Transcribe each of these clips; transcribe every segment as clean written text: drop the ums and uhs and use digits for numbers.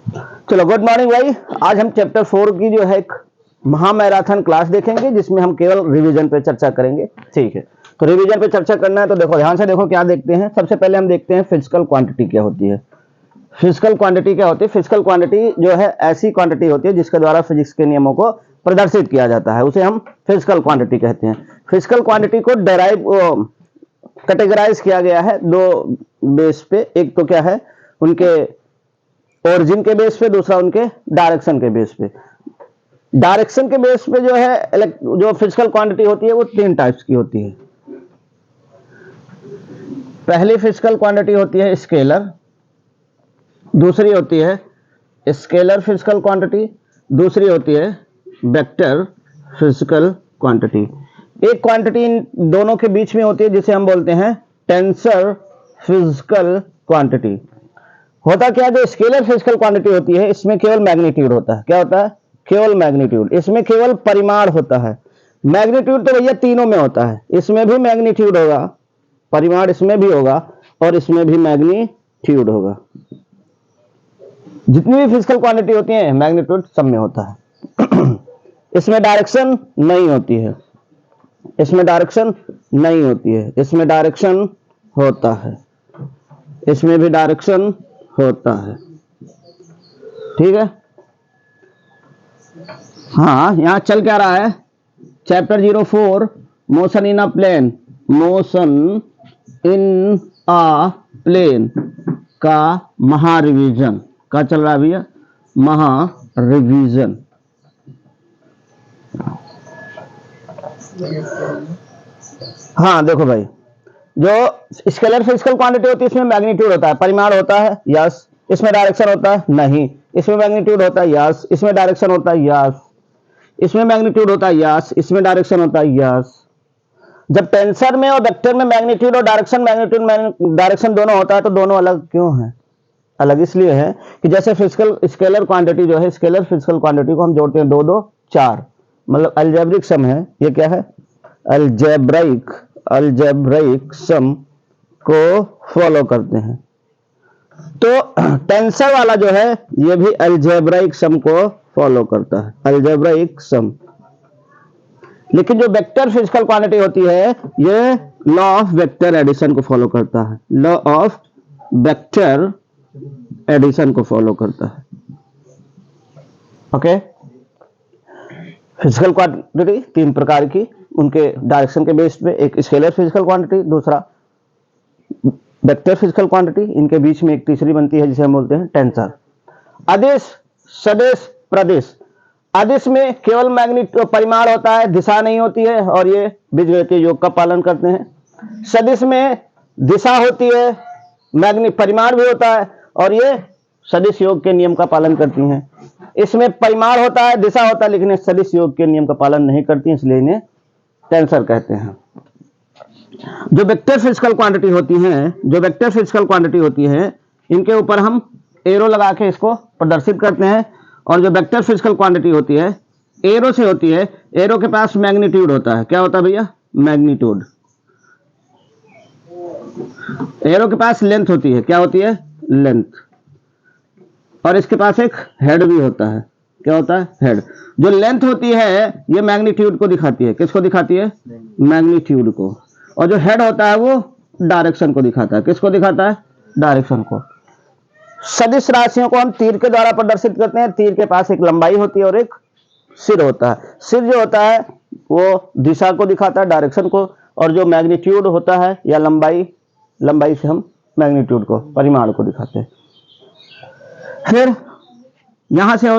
चलो good morning भाई। आज हम चैप्टर 4 की जो है एक महामैराथन क्लास देखेंगे जिसमें हम केवल रिवीजन पे चर्चा करेंगे। ठीक है, तो रिवीजन पे चर्चा करना है तो देखो ध्यान से देखो क्या देखते हैं। सबसे पहले हम देखते हैं फिजिकल क्वांटिटी क्या होती है। फिजिकल क्वांटिटी क्या होती है? फिजिकल क्वांटिटी जो है ऐसी क्वांटिटी होती है जिसके द्वारा फिजिक्स के नियमों को प्रदर्शित किया जाता है, उसे हम फिजिकल क्वांटिटी कहते हैं। फिजिकल क्वांटिटी को कैटेगराइज किया गया है दो बेस पे। एक तो क्या है, उनके ओरिजिन के बेस पे, दूसरा उनके डायरेक्शन के बेस पे। डायरेक्शन के बेस पे जो है जो फिजिकल क्वांटिटी होती है वो तीन टाइप्स की होती है। पहली फिजिकल क्वांटिटी होती है स्केलर, दूसरी होती है स्केलर फिजिकल क्वांटिटी, दूसरी होती है वेक्टर फिजिकल क्वांटिटी। एक क्वांटिटी इन दोनों के बीच में होती है जिसे हम बोलते हैं टेंसर फिजिकल क्वांटिटी। होता क्या है, जो स्केलर फिजिकल क्वांटिटी होती है इसमें केवल मैग्नीट्यूड होता है। क्या होता है? केवल मैग्नीट्यूड। इसमें केवल परिमाण होता है। मैग्नीट्यूड तो भैया तीनों में होता है, इसमें भी मैग्नीट्यूड होगा, परिमाण इसमें भी होगा और इसमें भी मैग्नीट्यूड होगा। जितनी भी फिजिकल क्वांटिटी होती है मैग्नीट्यूड सब में होता है। इसमें डायरेक्शन नहीं होती है, इसमें डायरेक्शन नहीं होती है, इसमें डायरेक्शन होता है, इसमें भी डायरेक्शन होता है। ठीक है, हाँ यहां चल क्या रहा है? Chapter 04 motion in a plane, motion in a plane का महा रिवीजन का चल रहा है भैया, महा रिवीजन। हाँ देखो भाई, जो स्केलर फिजिकल क्वांटिटी होती है इसमें मैग्नीट्यूड होता है, परिमाण होता है, यस। इसमें डायरेक्शन होता है, नहीं। इसमें मैग्नीट्यूड होता है, यस। इसमें डायरेक्शन होता है, यस। इसमें मैग्नीट्यूड होता है, यस। इसमें डायरेक्शन होता है, यस। जब टेंसर में और वेक्टर में मैग्नीट्यूड और डायरेक्शन, मैग्नीट्यूड डायरेक्शन दोनों होता है तो दोनों अलग क्यों है? अलग इसलिए है कि जैसे फिजिकल स्केलर क्वांटिटी जो है, स्केलर फिजिकल क्वांटिटी को हम जोड़ते हैं 2 2 4, मतलब अलजेब्रिक सम है। ये क्या है? अलजेब्राइक सम को फॉलो करते हैं। तो टेंसर वाला जो है ये भी अलजेब्राइक सम को फॉलो करता है, अलजेब्राइक सम। लेकिन जो वेक्टर फिजिकल क्वांटिटी होती है ये लॉ ऑफ वेक्टर एडिशन को फॉलो करता है, लॉ ऑफ वेक्टर एडिशन को फॉलो करता है। ओके, फिजिकल क्वांटिटी तीन प्रकार की, उनके डायरेक्शन के बेस पे। एक स्केलर फिजिकल क्वांटिटी, दूसरा वेक्टर फिजिकल क्वांटिटी, इनके बीच में एक तीसरी बनती है जिसे हम बोलते हैं टेंसर। अदिश, सदिश, प्रदिश। अदिश में केवल मैग्नीट्यूड परिमाण होता है, दिशा नहीं होती है और ये बीजगणितीय योग का पालन करते हैं। सदिश में दिशा होती है, परिमाण भी होता है और ये सदिश योग के नियम का पालन करती हैं। इसमें परिमाण होता है, दिशा होता है, लेकिन सदिश योग के नियम का पालन नहीं करती, इसलिए इन्हें टेंसर कहते हैं। जो वेक्टर फिजिकल क्वांटिटी होती है, जो वेक्टर फिजिकल क्वांटिटी होती है, इनके ऊपर हम एरो लगा के इसको प्रदर्शित करते हैं। और जो वेक्टर फिजिकल क्वांटिटी होती है एरो से होती है, एरो के पास मैग्नीट्यूड होता है। क्या होता है भैया? मैग्नीट्यूड। एरो के पास लेंथ होती है। क्या होती है? लेंथ। और इसके पास एक हेड भी होता है। क्या होता है? हेड। जो लेंथ होती है ये मैग्नीट्यूड को दिखाती है। किसको दिखाती है? मैग्नीट्यूड को। और जो हेड होता है वो डायरेक्शन को दिखाता है। किसको दिखाता है? डायरेक्शन को। सदिश राशियों को हम तीर के द्वारा प्रदर्शित करते हैं। तीर के पास एक लंबाई होती है और एक सिर होता है। सिर जो होता है वो दिशा को दिखाता है, डायरेक्शन को, और जो मैग्नीट्यूड होता है या लंबाई, लंबाई से हम मैग्नीट्यूड को, परिमाण को दिखाते हैं। फिर यहां से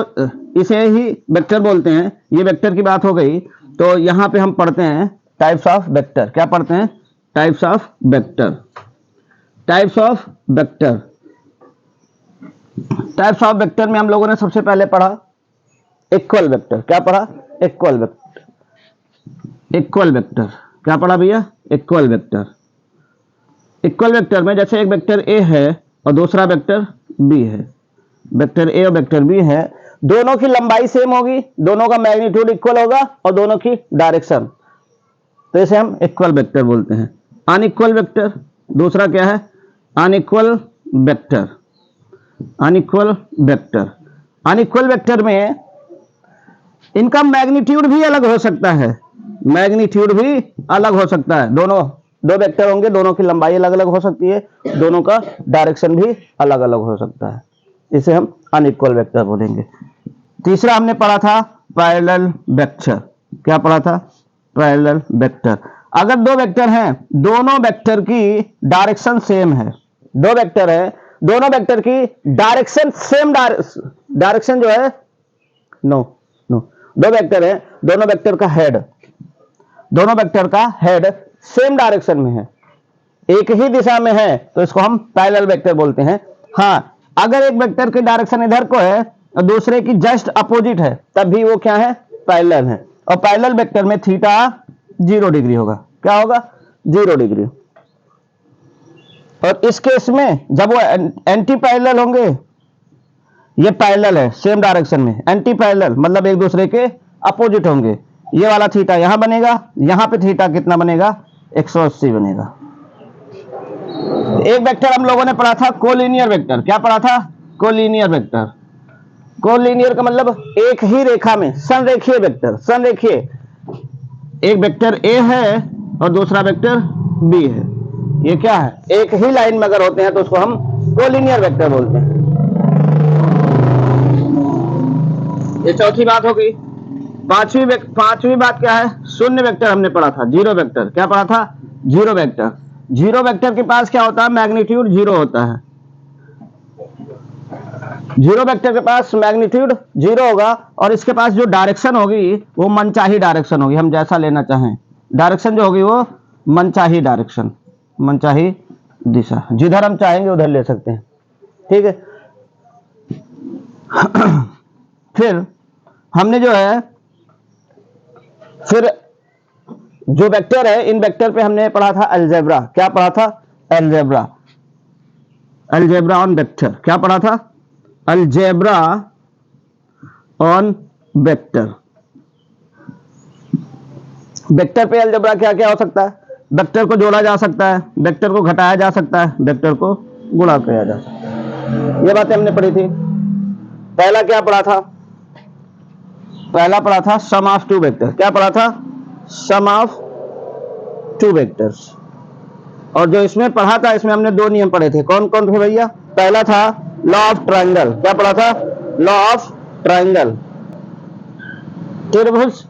इसे ही वेक्टर बोलते हैं। ये वेक्टर की बात हो गई, तो यहां पे हम पढ़ते हैं टाइप्स ऑफ वेक्टर। क्या पढ़ते हैं? Types of vector. Types of vector. Types of vector में हम लोगों ने सबसे पहले पढ़ा इक्वल वेक्टर। क्या पढ़ा? Equal vector. इक्वल वेक्टर क्या पढ़ा भैया? Equal vector. इक्वल वेक्टर में जैसे एक वेक्टर ए है और दूसरा वेक्टर बी है, वेक्टर ए और वेक्टर बी है, दोनों की लंबाई सेम होगी, दोनों का मैग्नीट्यूड इक्वल होगा और दोनों की डायरेक्शन, तो इसे हम इक्वल वेक्टर बोलते हैं। अनइक्वल वेक्टर दूसरा क्या है? Unequal vector. Unequal vector unequal vector में इनका मैग्नीट्यूड भी अलग हो सकता है, मैग्नीट्यूड भी अलग हो सकता है। दोनों दो वेक्टर होंगे, दोनों की लंबाई अलग अलग हो सकती है, दोनों का डायरेक्शन भी अलग अलग हो सकता है, इसे हम अनइक्वल वेक्टर बोलेंगे। तीसरा हमने पढ़ा था पैरेलल वेक्टर। क्या पढ़ा था? Parallel vector. अगर दो वेक्टर हैं, दोनों वेक्टर की डायरेक्शन सेम है, दो वेक्टर है, दोनों वेक्टर की डायरेक्शन सेम, डायरेक्शन जो है नो दो वेक्टर है, दोनों वेक्टर का हेड, दोनों वेक्टर का हेड सेम डायरेक्शन में है, एक ही दिशा में है, तो इसको हम पैरेलल वेक्टर बोलते हैं। हाँ, अगर एक वेक्टर की डायरेक्शन इधर को है और दूसरे की जस्ट अपोजिट है, तब भी वो क्या है? पैरेलल है। और पैरेलल वेक्टर में थीटा 0 डिग्री होगा। क्या होगा? 0 डिग्री। और इस केस में जब वो एंटी पैरेलल होंगे, ये पैरेलल है सेम डायरेक्शन में, एंटी पैरेलल मतलब एक दूसरे के अपोजिट होंगे, ये वाला थीटा यहां बनेगा, यहां पे थीटा कितना बनेगा? 180 बनेगा। एक वेक्टर हम लोगों ने पढ़ा था कोलिनियर वेक्टर। क्या पढ़ा था? Collinear vector. कोलिनियर का मतलब एक ही रेखा में, संरेखीय वेक्टर। संरेखीय, एक वेक्टर ए है और दूसरा वेक्टर बी है, ये क्या है? एक ही लाइन में अगर होते हैं तो उसको हम कोलिनियर वेक्टर बोलते हैं। ये चौथी बात हो गई। पांचवी बात क्या है? शून्य वेक्टर हमने पढ़ा था, जीरो वेक्टर। क्या पढ़ा था? Zero vector. जीरो वेक्टर के पास क्या होता है? मैग्नीट्यूड 0 होता है। जीरो वेक्टर के पास मैग्नीट्यूड 0 होगा और इसके पास जो डायरेक्शन होगी वो मनचाही डायरेक्शन होगी, हम जैसा लेना चाहें। डायरेक्शन जो होगी वो मनचाही डायरेक्शन, मनचाही दिशा, जिधर हम चाहेंगे उधर ले सकते हैं। ठीक है। फिर हमने जो है, फिर जो वेक्टर है, इन वेक्टर पे हमने पढ़ा था अलजेब्रा। क्या पढ़ा था? अलजेब्रा। Algebra on vector. क्या पढ़ा था? Algebra on vector. वेक्टर पे अलजेब्रा क्या क्या हो सकता है? वेक्टर को जोड़ा जा सकता है, वेक्टर को घटाया जा सकता है, वेक्टर को गुणा किया जा सकता है। ये बातें हमने पढ़ी थी। पहला क्या पढ़ा था? पहला पढ़ा था सम ऑफ टू वेक्टर। क्या पढ़ा था? सम ऑफ टू वेक्टर्स। और जो इसमें पढ़ा था, इसमें हमने दो नियम पढ़े थे। कौन कौन थे भैया? पहला था लॉ ऑफ ट्रायंगल। क्या पढ़ा था? लॉ ऑफ ट्रायंगल, त्रिभुज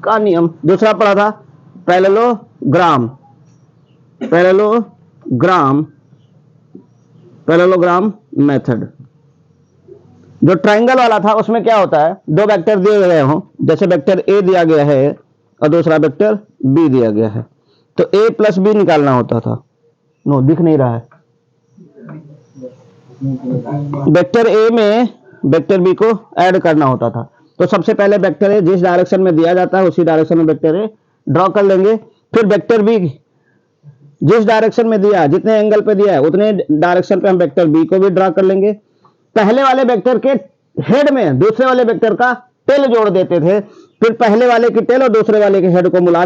का नियम। दूसरा पढ़ा था पैरेललोग्राम। Parallelogram method. जो ट्रायंगल वाला था उसमें क्या होता है? दो वेक्टर दिए गए हों, जैसे वेक्टर ए दिया गया है और दूसरा वेक्टर बी दिया गया है, तो ए प्लस बी निकालना होता था। नो, दिख नहीं रहा है। वेक्टर ए में वेक्टर बी को ऐड करना होता था। तो सबसे पहले वेक्टर ए जिस डायरेक्शन में दिया जाता है उसी डायरेक्शन में वेक्टर ए ड्रॉ कर लेंगे। फिर वेक्टर बी जिस डायरेक्शन में दिया, जितने एंगल पे दिया है उतने डायरेक्शन पे हम वेक्टर बी को भी ड्रॉ कर लेंगे। पहले वाले वेक्टर के हेड में दूसरे वाले वेक्टर का टेल जोड़ देते थे, फिर पहले वाले की टेल और दूसरे वाले के हेड को मिला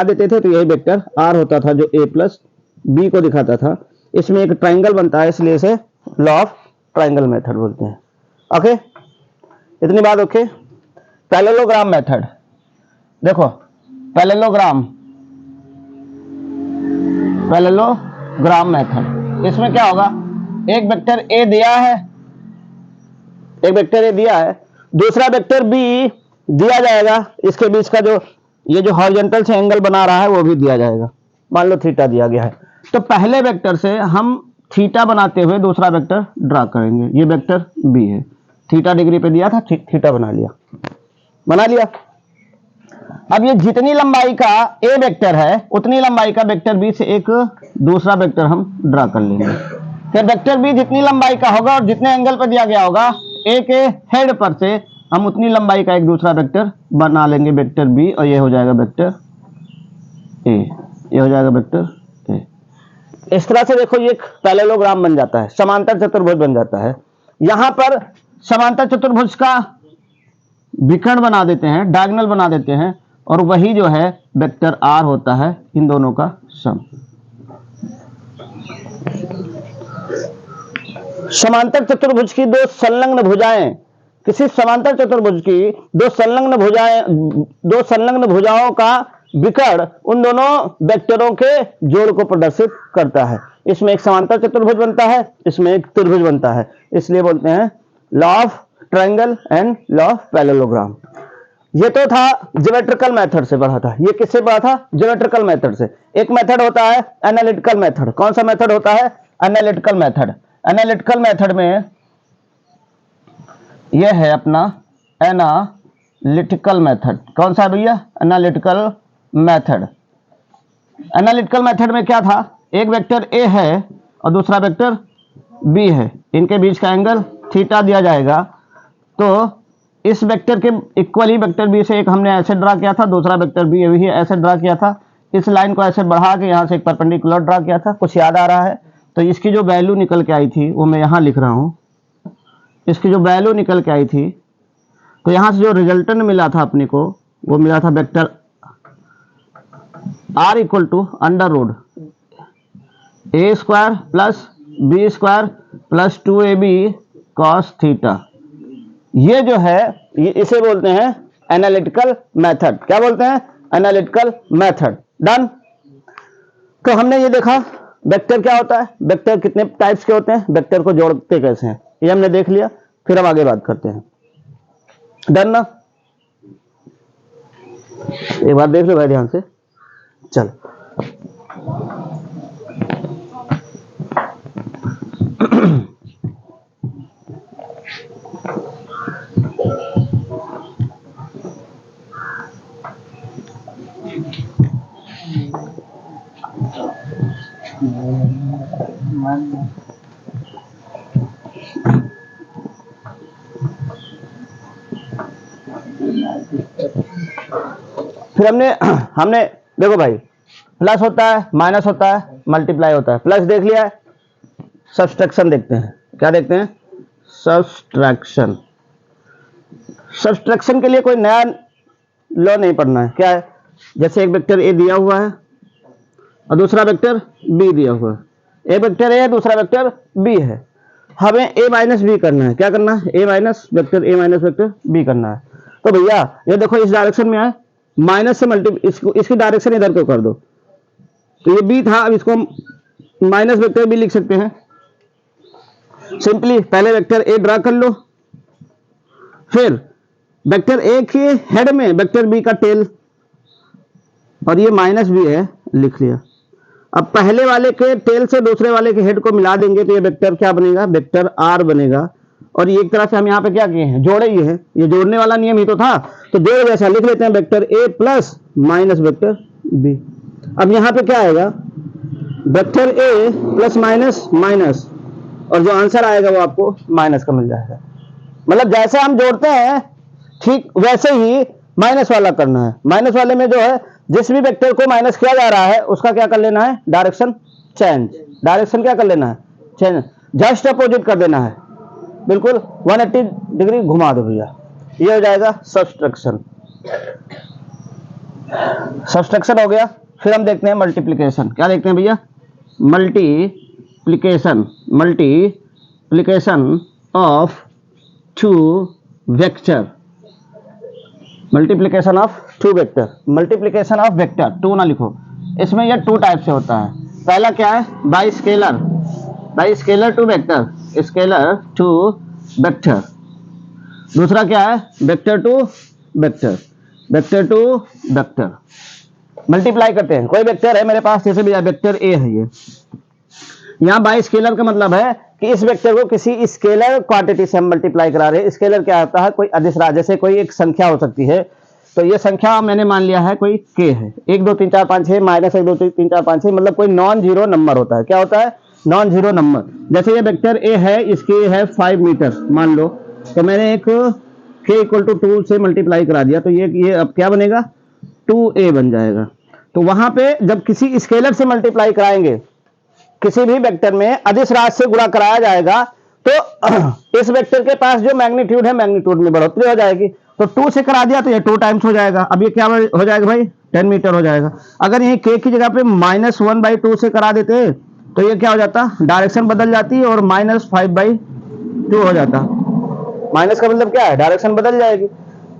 देते थे, तो यही वेक्टर आर होता था जो ए प्लस बी को दिखाता था। इसमें एक ट्रायंगल बनता है, इसलिए इसे लॉ ऑफ ट्रायंगल मेथड बोलते हैं। ओके, इतनी बात ओके। पैरेललोग्राम मेथड देखो, पैरेललोग्राम मेथड। इसमें क्या होगा? एक वेक्टर ए दिया है, एक वेक्टर ए दिया है, दूसरा वेक्टर बी दिया जाएगा, इसके बीच का जो ये जो हॉरिजॉन्टल से एंगल बना रहा है वो भी दिया जाएगा। मान लो थीटा दिया गया है, तो पहले वेक्टर से हम थीटा बनाते हुए दूसरा वेक्टर ड्रा करेंगे। ये वेक्टर बी है, थीटा डिग्री पे दिया था, थीटा बना लिया। अब ये जितनी लंबाई का ए वेक्टर है उतनी लंबाई का वेक्टर बी से एक दूसरा वेक्टर हम ड्रा कर लेंगे। फिर वेक्टर बी जितनी लंबाई का होगा और जितने एंगल पर दिया गया होगा ए के हेड पर से हम उतनी लंबाई का एक दूसरा वेक्टर बना लेंगे, वेक्टर बी, और ये हो जाएगा वेक्टर ए, ये हो जाएगा वेक्टर ए। इस तरह से देखो ये एक पैरेललोग्राम बन जाता है, समांतर चतुर्भुज बन जाता है। यहां पर समांतर चतुर्भुज का विकर्ण बना देते हैं, डायगोनल बना देते हैं, और वही जो है वेक्टर आर होता है इन दोनों का सम। समांतर चतुर्भुज की दो संलग्न भुजाएं किसी समांतर चतुर्भुज की दो संलग्न भुजाओं का विकर्ण उन दोनों वेक्टरों के जोड़ को प्रदर्शित करता है। इसमें एक समांतर चतुर्भुज बनता है, इसमें एक त्रिभुज बनता है, इसलिए बोलते हैं law of triangle and law of parallelogram. ये तो था ज्योमेट्रिकल मेथड से पढ़ा था। ये किससे पढ़ा था? ज्योमेट्रिकल मेथड से। एक मेथड होता है एनालिटिकल मेथड। कौन सा मेथड होता है? Analytical method. एनालिटिकल मेथड में यह है अपना एनालिटिकल मेथड। कौन सा है भैया? Analytical method. एनालिटिकल मेथड में क्या था? एक वेक्टर ए है और दूसरा वेक्टर बी है, इनके बीच का एंगल थीटा दिया जाएगा। तो इस वेक्टर के इक्वली वेक्टर बी से एक हमने ऐसे ड्रा किया था, दूसरा वेक्टर बी भी ऐसे ड्रा किया था। इस लाइन को ऐसे बढ़ा के यहाँ से एक परपेंडिकुलर ड्रा किया था। कुछ याद आ रहा है? तो इसकी जो वैल्यू निकल के आई थी वो मैं यहाँ लिख रहा हूँ। इसकी जो वैल्यू निकल के आई थी, तो यहाँ से जो रिजल्टेंट मिला था अपने को, वो मिला था vector r equal to under root A square plus B square plus 2ab cos theta. ये जो है ये इसे बोलते हैं एनालिटिकल मेथड। क्या बोलते हैं? Analytical method. डन। तो हमने ये देखा वेक्टर क्या होता है, वेक्टर कितने टाइप्स के होते हैं, वेक्टर को जोड़ते कैसे हैं, ये हमने देख लिया। फिर हम आगे बात करते हैं। डन ना? एक बार देख लो भाई ध्यान से। चल फिर हमने देखो भाई, प्लस होता है, माइनस होता है, मल्टीप्लाई होता है। प्लस देख लिया है। सब्सट्रैक्शन देखते हैं। क्या देखते हैं? सब्सट्रैक्शन। सब्सट्रैक्शन के लिए कोई नया लॉ नहीं पढ़ना है। क्या है? जैसे एक वेक्टर ए दिया हुआ है और दूसरा वेक्टर बी दिया हुआ है। एक वेक्टर ए है, दूसरा वेक्टर बी है। हमें ए माइनस बी करना है। क्या करना है? ए माइनस वेक्टर बी करना है। तो भैया ये देखो इस डायरेक्शन में है, माइनस से इसकी डायरेक्शन इधर को कर दो। तो ये बी था, अब इसको माइनस वेक्टर बी लिख सकते हैं। सिंपली पहले वेक्टर ए ड्रा कर लो, फिर वेक्टर ए के हेड में वेक्टर बी का टेल, और ये माइनस बी है, लिख लिया। अब पहले वाले के टेल से दूसरे वाले के हेड को मिला देंगे तो ये वेक्टर क्या बनेगा? वेक्टर आर बनेगा। और ये एक तरह से हम यहाँ पे क्या किए हैं? जोड़े ही है। ये जोड़ने वाला नियम ही तो था, तो जोड़ जैसा लिख लेते हैं, vector A plus minus vector B. अब यहाँ पे क्या आएगा? Vector A plus minus minus, और जो आंसर आएगा वो आपको माइनस का मिल जाएगा। मतलब जैसे हम जोड़ते हैं ठीक वैसे ही माइनस वाला करना है। माइनस वाले में जो है जिस भी वेक्टर को माइनस किया जा रहा है उसका क्या कर लेना है? Direction change. डायरेक्शन क्या कर लेना है? चेंज। जस्ट अपोजिट कर देना है, बिल्कुल 180 डिग्री घुमा दो भैया। ये हो जाएगा सब्सट्रैक्शन। सब्सट्रैक्शन हो गया। फिर हम देखते हैं मल्टीप्लिकेशन। क्या देखते हैं भैया? Multiplication of two vector. Multiplication of two vector. Multiplication of vector, two ना लिखो इसमें, यह टू टाइप से होता है। पहला क्या है? By scalar to vector, scalar to vector. दूसरा क्या है? Vector to vector, vector to vector. Multiply करते हैं। कोई वेक्टर है मेरे पास, जैसे भैया वेक्टर ए है, ये यहाँ बाई स्केलर का मतलब है कि इस वेक्टर को किसी स्केलर क्वांटिटी से हम मल्टीप्लाई करा रहे हैं। स्केलर क्या होता है? कोई अदिश राशि, जैसे कोई एक संख्या हो सकती है। तो ये संख्या मैंने मान लिया है कोई k है, 1 2 3 4 5 6 माइनस 1 2 3 4 5 6, मतलब कोई नॉन जीरो नंबर होता है। क्या होता है? Non zero number. जैसे ये वेक्टर ए है, इसकी है 5 मीटर मान लो, तो मैंने एक k इक्वल टू 2 से मल्टीप्लाई करा दिया, तो ये अब क्या बनेगा? 2a बन जाएगा। तो वहां पे जब किसी स्केलर से मल्टीप्लाई कराएंगे, किसी भी वेक्टर में अदिश राशि से गुणा कराया जाएगा, तो इस वेक्टर के पास जो मैग्नीट्यूड है, मैग्नीट्यूड में बढ़ोतरी हो जाएगी। तो 2 से करा दिया तो ये 2 टाइम्स हो जाएगा। अब ये क्या हो जाएगा भाई? 10 मीटर हो जाएगा। अगर ये k की जगह पे -1/2 से करा देते तो ये क्या हो जाता? डायरेक्शन बदल जाती और -5/2 हो जाता। माइनस का मतलब क्या है, डायरेक्शन बदल जाएगी।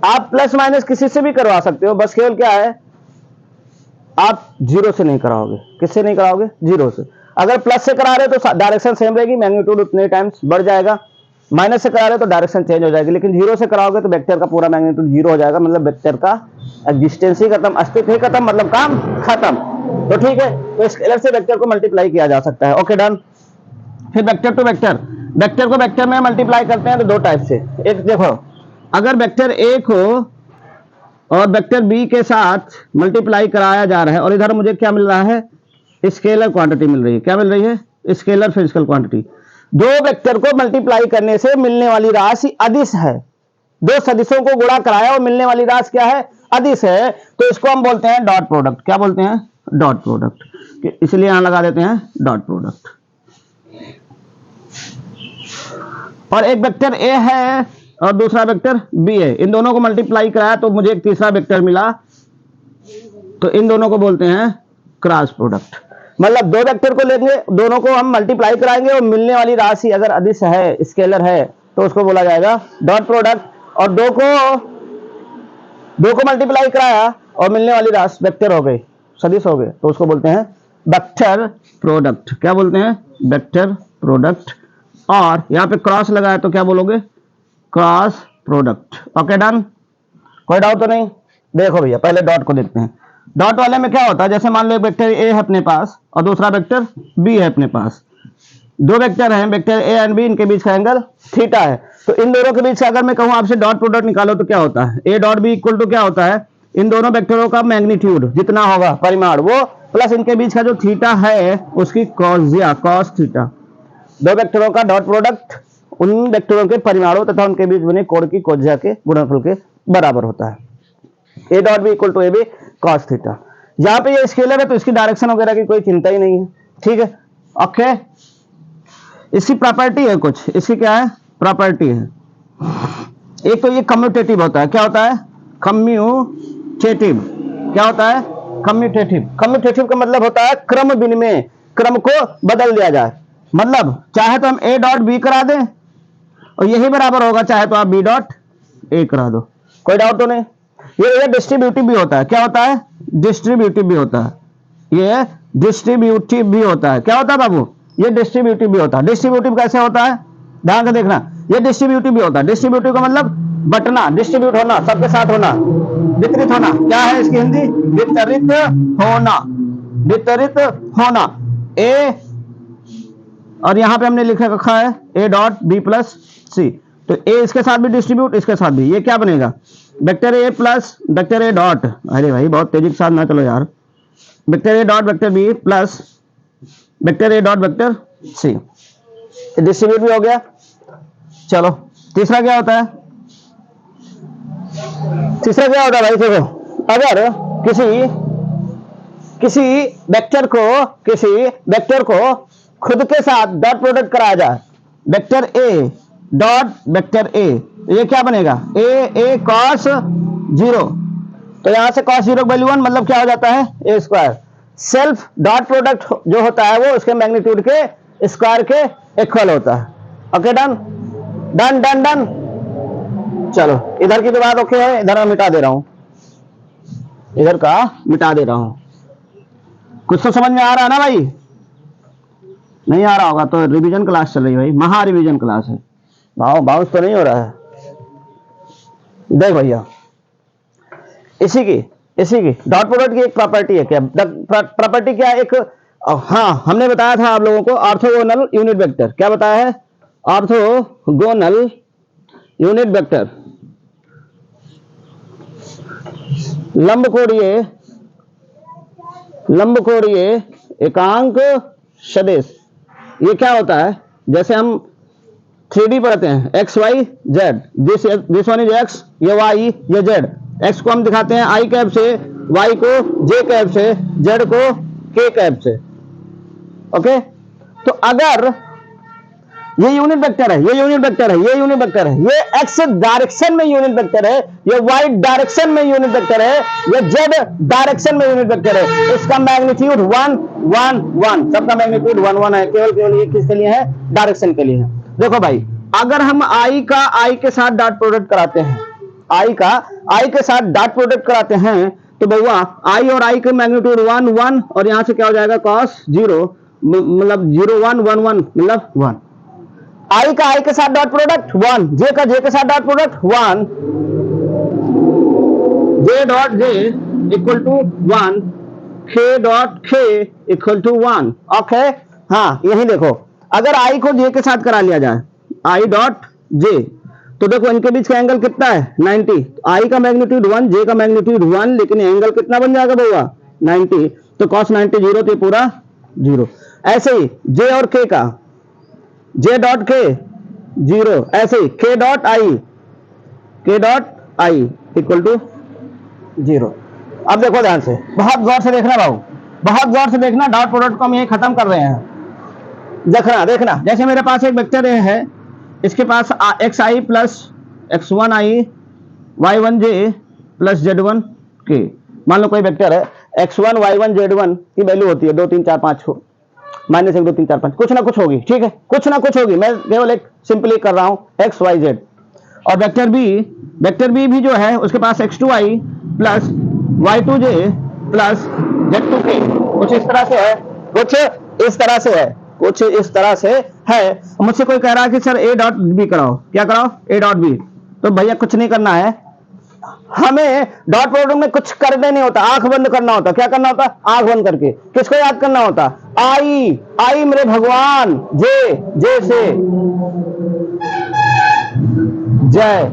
आप प्लस माइनस किसी से भी करवा सकते हो, बस केवल क्या है, आप जीरो से नहीं कराओगे। किससे नहीं कराओगे, जीरो से। अगर प्लस से करा रहे हो तो डायरेक्शन सेम रहेगी, मैग्नीट्यूड उतने टाइम्स बढ़ जाएगा। माइनस से करा रहे हो तो डायरेक्शन चेंज हो जाएगी। लेकिन जीरो से कराओगे तो वेक्टर का पूरा मैग्नीट्यूड जीरो हो जाएगा, मतलब वेक्टर का एग्जिस्टेंस ही खत्म, अस्तित्व ही खत्म, मतलब काम खत्म। तो ठीक है, तो स्केलर से वेक्टर को मल्टीप्लाई किया जा सकता है। Okay done. फिर वेक्टर टू वेक्टर, वेक्टर को वेक्टर में मल्टीप्लाई करते हैं तो दो टाइप से। एक देखो, अगर वेक्टर ए को और वेक्टर बी के साथ मल्टीप्लाई कराया जा रहा है और इधर मुझे क्या मिल रहा है, स्केलर क्वांटिटी मिल रही है। क्या मिल रही है, स्केलर फिजिकल क्वांटिटी। दो वेक्टर को मल्टीप्लाई करने से मिलने वाली राशि अदिश है। दो सदिशों को गुणा कराया और मिलने वाली राशि क्या है, अदिश है। तो इसको हम बोलते हैं डॉट प्रोडक्ट। क्या बोलते हैं, डॉट प्रोडक्ट। इसलिए यहां लगा देते हैं डॉट प्रोडक्ट। और एक वेक्टर ए है और दूसरा वेक्टर बी है, इन दोनों को मल्टीप्लाई कराया तो मुझे एक तीसरा वेक्टर मिला, तो इन दोनों को बोलते हैं क्रॉस प्रोडक्ट। मतलब दो वेक्टर को लेंगे, दोनों को हम मल्टीप्लाई कराएंगे और मिलने वाली राशि अगर अदिश है, स्केलर है, तो उसको बोला जाएगा डॉट प्रोडक्ट। और दो को मल्टीप्लाई कराया और मिलने वाली राशि वेक्टर हो गई, सदिश हो गए, तो उसको बोलते हैं वेक्टर प्रोडक्ट। क्या बोलते हैं, वेक्टर प्रोडक्ट। और यहां पे क्रॉस लगा है तो क्या बोलोगे, क्रॉस प्रोडक्ट। ओके डन, कोई डाउट तो नहीं। देखो भैया पहले डॉट को देखते हैं। डॉट वाले में क्या होता है, जैसे मान लो एक वेक्टर ए है अपने पास और दूसरा वेक्टर बी है अपने पास। दो वेक्टर हैं, वेक्टर ए एंड बी, इनके बीच का एंगल थीटा है। तो इन दोनों के बीच से अगर मैं कहूं आपसे डॉट प्रोडक्ट निकालो तो क्या होता है, A dot B equal to क्या होता है, इन दोनों वेक्टरों का मैग्नीट्यूड जितना होगा, परिमाण, वो प्लस इनके बीच का जो थीटा है उसकी कॉस थीटा। दो वेक्टरों का डॉट प्रोडक्ट उन वेक्टरों के परिमाणों तथा उनके बीच बने कोण की कोज्या के गुणनफल के बराबर होता है। A dot B equal to A B cos theta. यहाँ पे ये स्केलर है तो इसकी डायरेक्शन वगैरह की कोई चिंता ही नहीं है, ठीक है। ओके, इसकी प्रॉपर्टी है कुछ, इसकी क्या है, प्रॉपर्टी है। एक तो ये कम्यूटेटिव होता है। क्या होता है, कम्यूटेटिव। क्या होता है, कम्यूटेटिव। कम्यूटेटिव का मतलब होता है क्रम विनिमय, क्रम को बदल दिया जाए। मतलब चाहे तो हम ए डॉट बी करा दें और यही बराबर होगा, चाहे तो आप बी डॉट ए करा दो, कोई डाउट तो नहीं। ये डिस्ट्रीब्यूटिव भी होता है। क्या होता है, डिस्ट्रीब्यूटिव भी होता है। ये डिस्ट्रीब्यूटिव भी होता है। क्या होता है बाबू, ये डिस्ट्रीब्यूटिव भी होता है। डिस्ट्रीब्यूटिव कैसे होता है, ध्यान से देखना, ये डिस्ट्रीब्यूटिव भी होता है। डिस्ट्रीब्यूटिव का मतलब बंटना, डिस्ट्रीब्यूट होना, सबके साथ होना, वितरित होना। क्या है इसकी हिंदी, वितरित होना, वितरित होना। ए और यहां पे हमने लिखा रखा है ए डॉट बी प्लस सी, तो ए इसके साथ भी डिस्ट्रीब्यूट, इसके साथ भी। ये क्या बनेगा, vector A plus vector A dot, अरे भाई बहुत तेजी के साथ ना चलो यार, vector A dot vector B plus vector A dot vector C, distribute भी हो गया। चलो तीसरा क्या होता है, तीसरा क्या होता है भाई, देखो अगर किसी वेक्टर को खुद के साथ डॉट प्रोडक्ट कराया जाए, vector A dot vector A, ये क्या बनेगा, ए कॉस जीरो। तो यहां से कॉस जीरो वैल्यू 1 मतलब क्या हो जाता है, ए स्क्वायर। सेल्फ डॉट प्रोडक्ट जो होता है वो उसके मैग्नीट्यूड के स्क्वायर के इक्वल होता है। Okay done done done done. चलो इधर की तो बात ओके है, इधर मैं मिटा दे रहा हूं, इधर का मिटा दे रहा हूं। कुछ तो समझ में आ रहा है ना भाई, नहीं आ रहा होगा तो रिवीजन क्लास चल रही है भाई, महा रिवीजन क्लास है। बाउंस तो नहीं हो रहा है, देख भैया इसी की डॉट प्रोडक्ट की एक प्रॉपर्टी है। क्या प्रॉपर्टी, क्या एक, हाँ हमने बताया था आप लोगों को ऑर्थोगोनल यूनिट वेक्टर। क्या बताया है, ऑर्थोगोनल यूनिट वेक्टर, लंबकोणीय एकांक सदिश। ये क्या होता है, जैसे हम 3D पढ़ते हैं, X Y Z, this one is X, ये वाई ये जेड। एक्स को हम दिखाते हैं आई कैप से, वाई को जे कैप से, जेड को के कैप से। ओके, तो अगर ये यूनिट वेक्टर है, ये यूनिट वेक्टर है, ये यूनिट वेक्टर है, ये एक्स डायरेक्शन में यूनिट वेक्टर है, ये वाई डायरेक्शन में यूनिट वेक्टर है, ये जेड डायरेक्शन में यूनिट वेक्टर है, इसका मैग्नीट्यूड 1 1 1, सबका मैग्नीट्यूड 1 1 है। केवल ये किसके लिए है, डायरेक्शन के लिए है। देखो भाई अगर हम आई का आई के साथ डॉट प्रोडक्ट कराते हैं, आई का आई के साथ डॉट प्रोडक्ट कराते हैं, तो भैया आई और आई के मैग्नीट्यूड 1 1 और यहां से क्या हो जाएगा cos 0, मतलब 0 1 1 1 मतलब 1। आई का आई के साथ डॉट प्रोडक्ट 1, जे का जे के साथ dot product 1, J dot J equal to 1, K dot के इक्वल टू 1। ओके, हाँ यही देखो, अगर आई को जे के साथ करा लिया जाए, आई डॉट जे, तो देखो इनके बीच का एंगल कितना है 90, आई का मैग्नीट्यूड 1, जे का मैग्नीट्यूड 1, लेकिन एंगल कितना बन जाएगा भैया 90, तो cos 90 0, तो ये पूरा 0। ऐसे ही जे और के का, जे डॉट के 0, ऐसे ही के डॉट आई इक्वल टू 0। अब देखो ध्यान से, बहुत गौर से देखना बाबू, बहुत गौर से देखना, डॉट प्रोडक्ट को हम यही खत्म कर रहे हैं। देखना, जैसे मेरे पास एक वेक्टर है, इसके पास एक्स आई प्लस x1 आई y1 जे प्लस z1 के, मान लो कोई वेक्टर है x1 y1 z1 की वैल्यू होती है 2 3 4 5 हो, -1 2 3 4 5, कुछ ना कुछ होगी, ठीक है, कुछ ना कुछ होगी, मैं केवल एक सिंपली कर रहा हूं x y z। और वेक्टर बी भी जो है उसके पास x2 आई प्लस y2 जे प्लस z2 के, कुछ इस तरह से है, कुछ इस तरह से है। मुझसे कोई कह रहा है कि सर ए डॉट बी कराओ, क्या कराओ ए डॉट बी, तो भैया कुछ नहीं करना है, हमें डॉट प्रोडक्ट में कुछ करने नहीं होता, आंख बंद करना होता। क्या करना होता? आंख बंद करके किसको याद करना होता? आई मेरे भगवान, जे से जय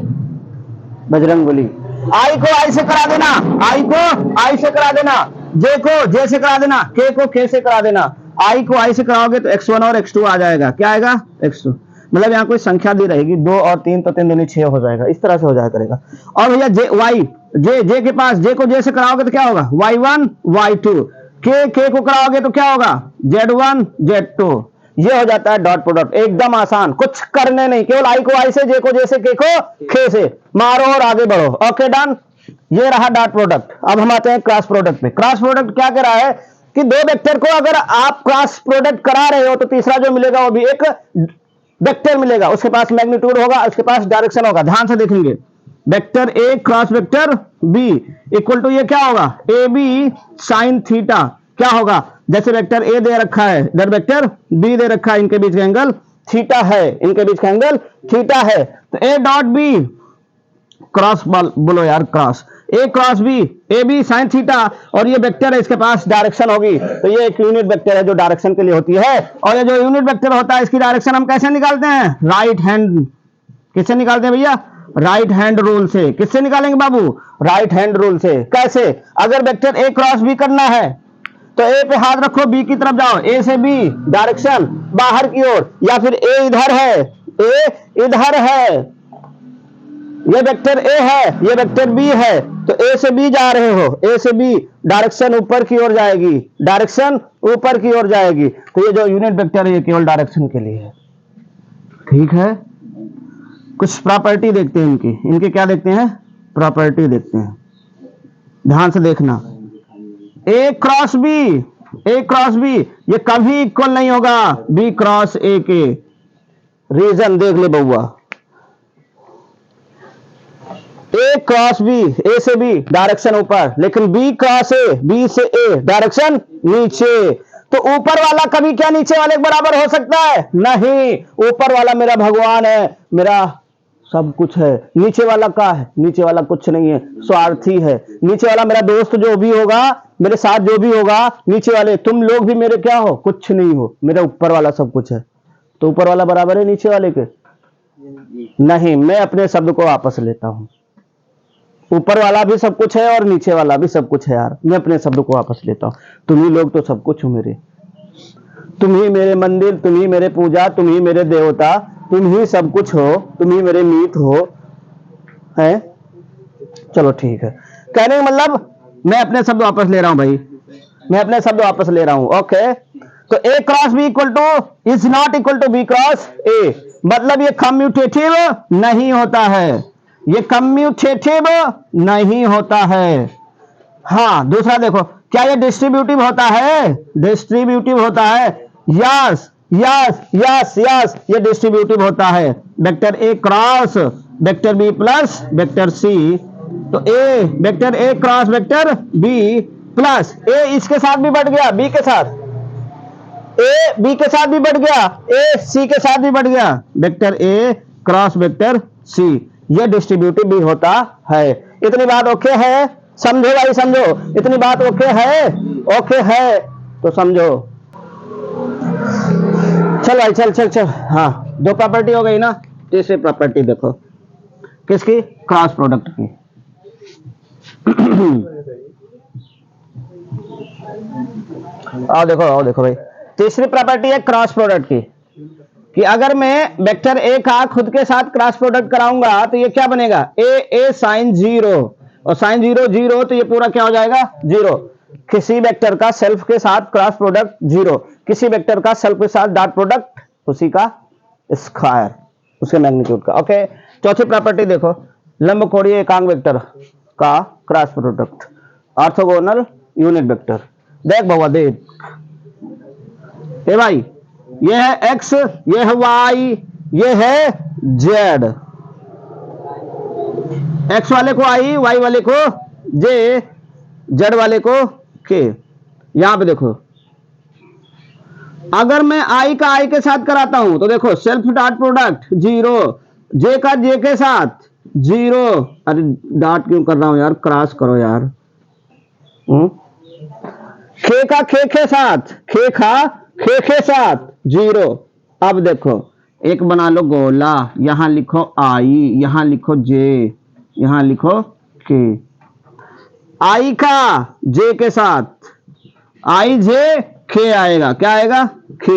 बजरंगबली। आई को आई से करा देना, आई को आई से करा देना, जे को जे से करा देना, के को के से करा देना। आई को आई से कराओगे तो x1 और x2 आ जाएगा, क्या आएगा x2, मतलब यहाँ कोई संख्या दी रहेगी 2 और 3, तो 3 दूनी 6 हो जाएगा, इस तरह से हो जाया करेगा। और भैया जे के पास, जे को जे से कराओगे तो क्या होगा y1 y2, के को कराओगे तो क्या होगा z1 z2। ये हो जाता है डॉट प्रोडक्ट, एकदम आसान, कुछ करने नहीं, केवल आई को आई से, जे को जे से, के को के से, मारो और आगे बढ़ो। ओके डन, ये रहा डॉट प्रोडक्ट। अब हम आते हैं क्रॉस प्रोडक्ट पे। क्रॉस प्रोडक्ट क्या कह रहा है कि दो वेक्टर को अगर आप क्रॉस प्रोडक्ट करा रहे हो तो तीसरा जो मिलेगा वो भी एक वेक्टर मिलेगा, उसके पास मैग्नीट्यूड होगा, उसके पास डायरेक्शन होगा। ध्यान से देखेंगे, vector A cross vector B equal to ये क्या होगा ए बी साइन थीटा, क्या होगा, जैसे वेक्टर ए दे रखा है, इधर वेक्टर बी दे रखा है, इनके बीच का एंगल थीटा है, इनके बीच का एंगल थीटा है, तो ए डॉट बी क्रॉस बोलो यार, cross A cross B, A B sine theta, और ये वेक्टर है, इसके पास डायरेक्शन होगी, तो ये एक यूनिट वेक्टर है जो डायरेक्शन के लिए होती है। और ये जो यूनिट वेक्टर होता है इसकी डायरेक्शन हम कैसे निकालते हैं? राइट हैंड, किससे निकालते हैं भैया? राइट हैंड रूल से। किससे निकालेंगे बाबू? राइट हैंड रूल से। कैसे? अगर वेक्टर ए क्रॉस बी करना है तो ए पे हाथ रखो, बी की तरफ जाओ, ए से बी डायरेक्शन बाहर की ओर, या फिर ए इधर है, ए इधर है, ये वेक्टर ए है, ये वेक्टर बी है, तो ए से बी जा रहे हो, ए से बी डायरेक्शन ऊपर की ओर जाएगी, डायरेक्शन ऊपर की ओर जाएगी, तो ये जो यूनिट वेक्टर है ये केवल डायरेक्शन के लिए है। ठीक है, कुछ प्रॉपर्टी देखते हैं इनके क्या देखते हैं? प्रॉपर्टी देखते हैं, ध्यान से देखना। ए क्रॉस बी ये कभी इक्वल नहीं होगा बी क्रॉस ए के। रीजन देख ले बउआ, ए क्रॉस बी, ए से बी डायरेक्शन ऊपर, लेकिन बी क्रॉस ए, बी से ए डायरेक्शन नीचे, तो ऊपर वाला कभी क्या नीचे वाले के बराबर हो सकता है? नहीं, ऊपर वाला मेरा भगवान है, मेरा सब कुछ है, नीचे वाला क्या है? नीचे वाला कुछ नहीं है, स्वार्थी है। नीचे वाला मेरा दोस्त जो भी होगा, मेरे साथ जो भी होगा, नीचे वाले तुम लोग भी मेरे क्या हो? कुछ नहीं हो, मेरा ऊपर वाला सब कुछ है। तो ऊपर वाला बराबर है नीचे वाले के? नहीं, मैं अपने शब्द को वापस लेता हूं, ऊपर वाला भी सब कुछ है और नीचे वाला भी सब कुछ है यार, मैं अपने शब्द को वापस लेता हूं। तुम ही लोग तो सब कुछ हो मेरे, तुम ही मेरे मंदिर, तुम ही मेरे पूजा, तुम ही मेरे देवता, तुम ही सब कुछ हो, तुम ही मेरे मीत हो, हैं? चलो ठीक है, कहने का मतलब मैं अपने शब्द वापस ले रहा हूं भाई, मैं अपने शब्द वापस ले रहा हूं। ओके, तो A cross B equal to is not equal to B cross A, मतलब ये कम्यूटेटिव नहीं होता है, ये कम्यूटेटिव नहीं होता है। हाँ, दूसरा देखो, क्या ये डिस्ट्रीब्यूटिव होता है? डिस्ट्रीब्यूटिव होता है, यस, यस यस यस, ये डिस्ट्रीब्यूटिव होता है। Vector A cross vector B plus vector C, तो A vector A cross vector B plus A इसके साथ भी बढ़ गया, बी के साथ, ए बी के साथ भी बढ़ गया, ए सी के साथ भी बढ़ गया, vector A cross vector C, ये डिस्ट्रीब्यूटिव भी होता है। इतनी बात ओके है? समझो भाई समझो, इतनी बात ओके है? ओके है तो समझो। चल भाई चल चल चल, हाँ दो प्रॉपर्टी हो गई ना, तीसरी प्रॉपर्टी देखो, किसकी? क्रॉस प्रोडक्ट की। आओ देखो भाई, तीसरी प्रॉपर्टी है क्रॉस प्रोडक्ट की, कि अगर मैं वेक्टर ए का खुद के साथ क्रॉस प्रोडक्ट कराऊंगा तो ये क्या बनेगा? ए साइन जीरो, और साइन जीरो जीरो, तो ये पूरा क्या हो जाएगा? जीरो। किसी वेक्टर का सेल्फ के साथ क्रॉस प्रोडक्ट जीरो, किसी वेक्टर का सेल्फ के साथ डॉट प्रोडक्ट उसी का स्क्वायर, उसके मैग्नीट्यूड का। ओके, चौथी प्रॉपर्टी देखो, लंबकोणीय एकांक वेक्टर का cross product, orthogonal unit vector. देख बाबा देख, ए भाई ये है x, ये है y, ये है z, x वाले को i, y वाले को j, z वाले को k। यहां पे देखो, अगर मैं i का i के साथ कराता हूं तो देखो self dot product zero, j का j के साथ जीरो, अरे डॉट क्यों कर रहा हूं यार, क्रॉस करो यार। k का k के साथ, k के साथ जीरो। अब देखो एक बना लो गोला, यहां लिखो i, यहां लिखो j, यहां लिखो k। i का j के साथ i j k आएगा, क्या आएगा? k।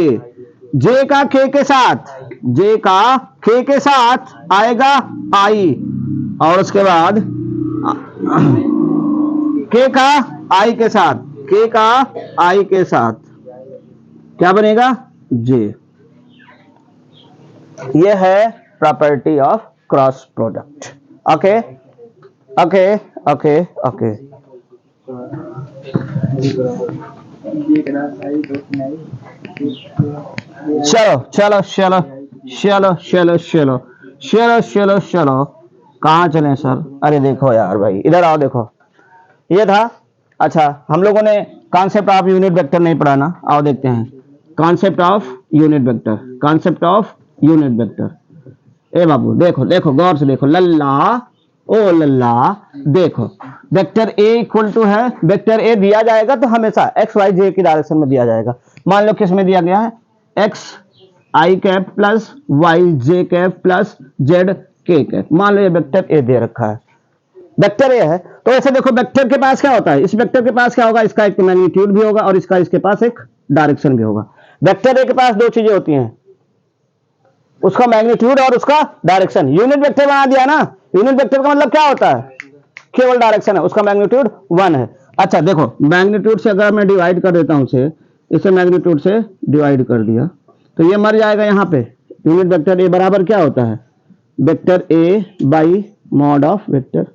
j का k के साथ, j का k के साथ आएगा i, और उसके बाद k का i के साथ, k का i के साथ क्या बनेगा? j। ये है property of cross product. Okay okay okay okay, चलो चलो चलो चलो चलो चलो चलो चलो चलो, कहाँ चलें सर? अरे देखो यार भाई, इधर आओ, देखो ये था। अच्छा, हम लोगों ने कॉन्सेप्ट ऑफ यूनिट वेक्टर नहीं पढ़ा ना, आओ देखते हैं concept of unit vector, concept of unit vector. ए बाबू देखो देखो, गौर से देखो, लल्ला ओ लल्ला, देखो वेक्टर ए इक्वल टू है, वेक्टर ए दिया जाएगा तो हमेशा एक्स वाई जे की डायरेक्शन में दिया जाएगा। मान लो किस में दिया गया है? एक्स आई कैप प्लस वाई जे कैप प्लस जेड के कैप। मान लो ये वेक्टर ए दे रखा है, वेक्टर ए है, तो ऐसे देखो वेक्टर के पास क्या होता है, इस वेक्टर के पास क्या होगा? इसका एक मैग्नीट्यूड भी होगा और इसका इसके पास एक डायरेक्शन भी होगा। वेक्टर ए के पास दो चीजें होती हैं, उसका मैग्नीट्यूड और उसका डायरेक्शन। यूनिट वेक्टर बना दिया ना, यूनिट वेक्टर का मतलब क्या होता है? केवल डायरेक्शन है, उसका मैग्नीट्यूड 1 है। अच्छा देखो, मैग्नीट्यूड से अगर मैं डिवाइड कर देता हूं इसे मैग्नीट्यूड से डिवाइड कर दिया तो ये मर जाएगा यहाँ पे। यूनिट वेक्टर ए बराबर क्या होता है? Vector A by mod of vector.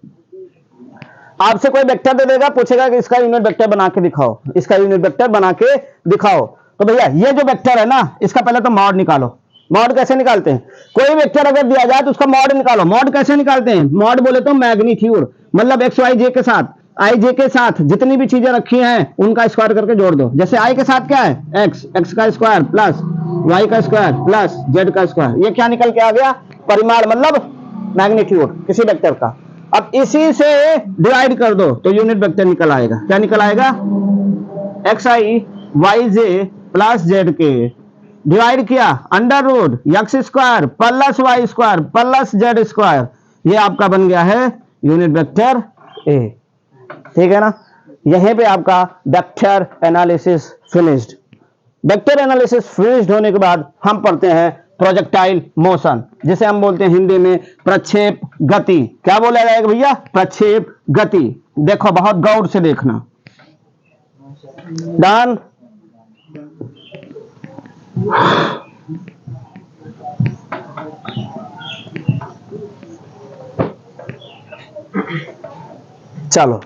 आपसे कोई वेक्टर दे देगा, पूछेगा कि इसका यूनिट वेक्टर बना के दिखाओ, इसका यूनिट वेक्टर बना के दिखाओ, तो भैया ये जो वेक्टर है ना, इसका पहले तो मॉड निकालो। मॉड कैसे निकालते हैं? कोई वेक्टर अगर दिया जाए तो उसका मॉड निकालो। मॉड कैसे निकालते हैं? मॉड बोले तो मैग्नीट्यूड, मतलब एक्स वाई जे के साथ, आई जे के साथ जितनी भी चीजें रखी हैं उनका स्क्वायर करके जोड़ दो। जैसे आई के साथ क्या है? एक्स का स्क्वायर प्लस वाई का स्क्वायर प्लस जेड का स्क्वायर। ये क्या निकल के आ गया? परिमाण, मतलब मैग्नीट्यूड किसी वेक्टर का। अब इसी से डिवाइड कर दो तो यूनिट वेक्टर निकल आएगा। क्या निकल आएगा? X I Y J plus Z K, divide किया under root X square plus Y square plus Z square, ये आपका बन गया है यूनिट वेक्टर ए। ठीक है ना? यहीं पे आपका vector analysis finished. Vector analysis finished होने के बाद हम पढ़ते हैं प्रोजेक्टाइल मोशन, जिसे हम बोलते हैं हिंदी में प्रक्षेप गति। क्या बोला जाएगा भैया? प्रक्षेप गति। देखो बहुत गौर से देखना। डन? चलो,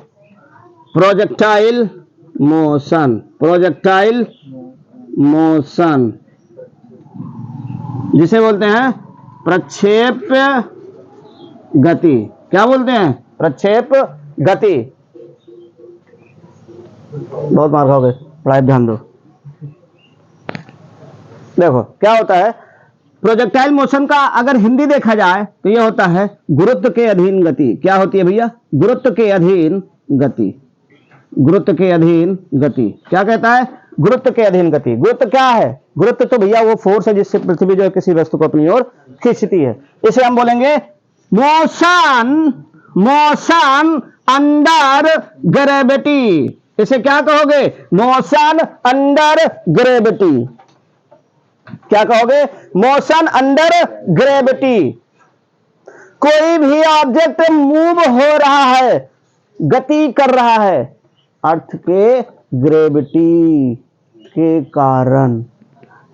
प्रोजेक्टाइल मोशन, प्रोजेक्टाइल मोशन जिसे बोलते हैं प्रक्षेप्य गति। क्या बोलते हैं? प्रक्षेप गति। बहुत मार खाओगे, पढ़ाई ध्यान दो। देखो क्या होता है, प्रोजेक्टाइल मोशन का अगर हिंदी देखा जाए तो यह होता है गुरुत्व के अधीन गति। क्या होती है भैया? गुरुत्व के अधीन गति। गुरुत्व के अधीन गति क्या कहता है? गुरुत्व के अधीन गति। गुरुत्व क्या है? गुरुत्व तो भैया वो फोर्स है जिससे पृथ्वी जो है किसी वस्तु को अपनी ओर खींचती है। इसे हम बोलेंगे मोशन, मोशन अंडर ग्रेविटी। इसे क्या कहोगे? Motion under gravity. क्या कहोगे? Motion under gravity. कोई भी ऑब्जेक्ट मूव हो रहा है, गति कर रहा है, अर्थ के ग्रेविटी के कारण।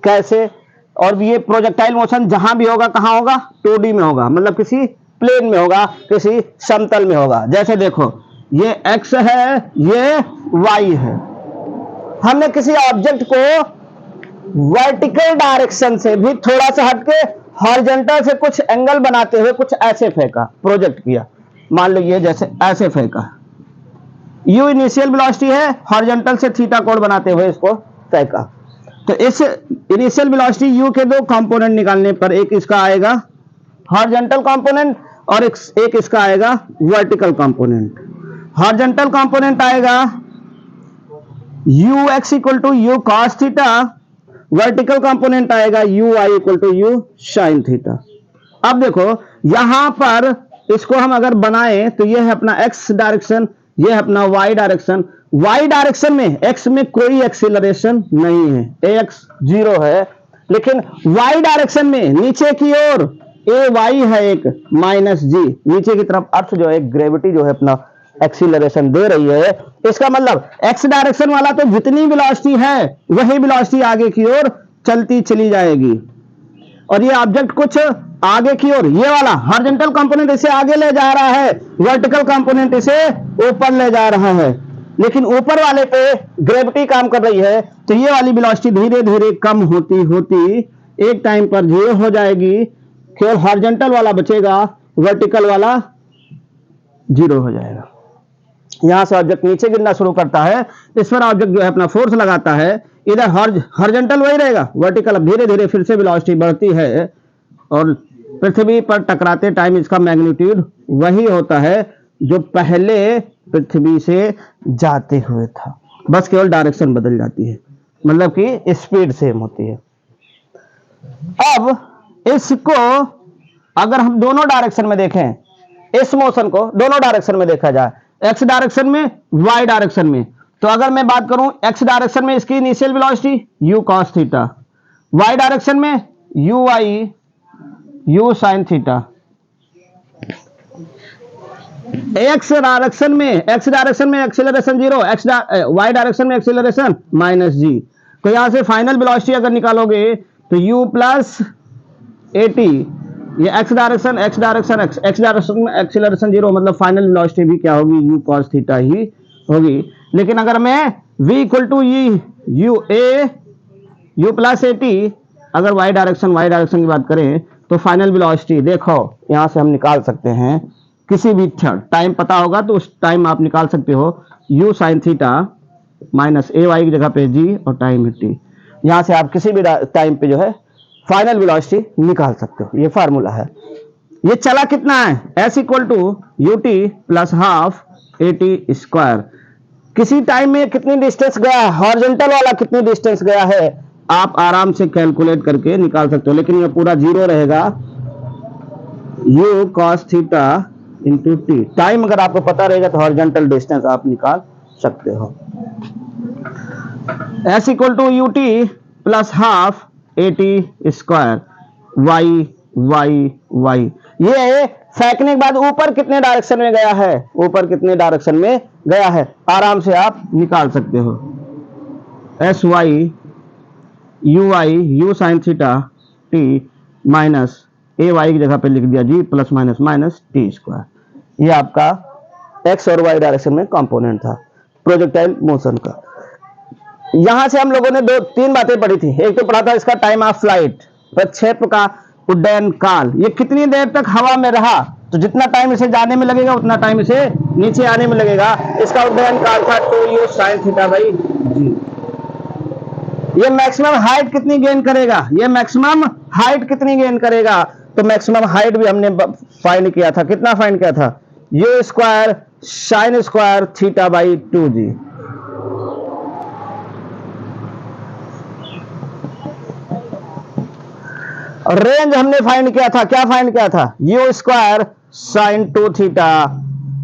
कैसे? और ये प्रोजेक्टाइल मोशन जहां भी होगा कहां होगा? 2D में होगा, मतलब किसी प्लेन में होगा, किसी समतल में होगा। जैसे देखो ये x है, ये y है। हमने किसी ऑब्जेक्ट को वर्टिकल डायरेक्शन से भी थोड़ा सा हटके हॉरिजॉन्टल से कुछ एंगल बनाते हुए कुछ ऐसे फेंका, प्रोजेक्ट किया। मान लो ये जैसे ऐसे फेंका, u इनिशियल वेलोसिटी है, हॉरिजॉन्टल से थीटा कोण बनाते हुए इसको फेंका। तो इस इनिशियल वेलोसिटी u के दो कंपोनेंट निकालने पर एक इसका आएगा हॉरिजॉन्टल कंपोनेंट और एक इसका आएगा वर्टिकल कंपोनेंट। हॉरिजॉन्टल कंपोनेंट आएगा ux equal to u cos theta, vertical component आएगा uy equal to u sin theta. अब देखो यहां पर इसको हम अगर बनाएं तो यह है अपना x डायरेक्शन, यह है अपना y डायरेक्शन। y डायरेक्शन में x में कोई एक्सीलरेशन नहीं है, ax 0 है, लेकिन y डायरेक्शन में नीचे की ओर ay है एक माइनस g, नीचे की तरफ अर्थ जो है ग्रेविटी जो है अपना एक्सीलरेशन दे रही है। इसका मतलब x डायरेक्शन वाला तो जितनी वेलोसिटी है वही वेलोसिटी आगे की ओर चलती चली जाएगी, और ये ऑब्जेक्ट कुछ आगे की ओर, ये वाला हॉरिजॉन्टल कंपोनेंट इसे आगे ले जा रहा है, वर्टिकल कंपोनेंट इसे ऊपर ले जा रहा है। लेकिन ऊपर वाले पे ग्रेविटी काम कर रही है, तो ये वाली वेलोसिटी धीरे धीरे कम होती होती एक टाइम पर 0 हो जाएगी। केवल हॉरिजॉन्टल वाला बचेगा, वर्टिकल वाला 0 हो जाएगा। यहां से ऑब्जेक्ट नीचे गिरना शुरू करता है, इस पर ऑब्जेक्ट जो है अपना फोर्स लगाता है, इधर हॉरिजॉन्टल वही रहेगा, वर्टिकल अब धीरे धीरे फिर से वेलोसिटी बढ़ती है और पृथ्वी पर टकराते टाइम इसका मैग्नीट्यूड वही होता है जो पहले पृथ्वी से जाते हुए था, बस केवल डायरेक्शन बदल जाती है, मतलब कि स्पीड सेम होती है। अब इसको अगर हम दोनों डायरेक्शन में देखें, इस मोशन को दोनों डायरेक्शन में देखा जाए, एक्स डायरेक्शन में, वाई डायरेक्शन में, तो अगर मैं बात करूं एक्स डायरेक्शन में इसकी initial velocity u cos theta, Y direction में uy u sin theta. X direction में एक्सीलरेशन 0, वाई डायरेक्शन में एक्सीलरेशन -g। तो यहां से फाइनल वेलोसिटी अगर निकालोगे तो u प्लस at, ये x डायरेक्शन में एक्सीलरेशन 0, मतलब फाइनल वेलोसिटी भी क्या होगी? u cos थीटा ही होगी। लेकिन अगर मैं v equal to u plus at, अगर y डायरेक्शन की बात करें तो फाइनल वेलोसिटी देखो यहां से हम निकाल सकते हैं, किसी भी टाइम पता होगा तो उस टाइम आप निकाल सकते हो u sin theta minus ay की जगह पे g और टाइम t। यहां से आप किसी भी टाइम पे जो है फाइनल वेलोसिटी निकाल सकते हो, ये फार्मूला है। ये चला कितना है? s equal to ut plus half at square. किसी टाइम में कितनी डिस्टेंस गया है, हॉरिजॉन्टल वाला कितनी डिस्टेंस गया है, आप आराम से कैलकुलेट करके निकाल सकते हो, लेकिन ये पूरा 0 रहेगा। u cos theta into t, time अगर आपको पता रहेगा तो हॉरिजॉन्टल डिस्टेंस आप निकाल सकते हो। s equal to ut plus half at square y। ये फेंकने के बाद ऊपर कितने डायरेक्शन में गया है, ऊपर कितने डायरेक्शन में गया है, आराम से आप निकाल सकते हो। sy uy u sin theta t minus ay की जगह पे लिख दिया g plus minus t square. ये आपका x और y डायरेक्शन में कंपोनेंट था प्रोजेक्टाइल मोशन का। यहां से हम लोगों ने 2-3 बातें पढ़ी थी। एक तो पढ़ा था इसका टाइम ऑफ फ्लाइट, प्रक्षेप का उड्डयन काल, ये कितनी देर तक हवा में रहा, तो जितना टाइम इसे जाने में लगेगा उतना टाइम इसे नीचे आने में लगेगा, इसका उड्डयन काल था 2u sin थीटा बाई जी। ये मैक्सिमम हाइट कितनी गेन करेगा, ये मैक्सिमम हाइट कितनी गेन करेगा, तो मैक्सिमम हाइट भी हमने फाइंड किया था, कितना फाइंड किया था, u square sine square theta by 2g। Range हमने फाइंड किया था, क्या फाइंड किया था, u square sine 2 theta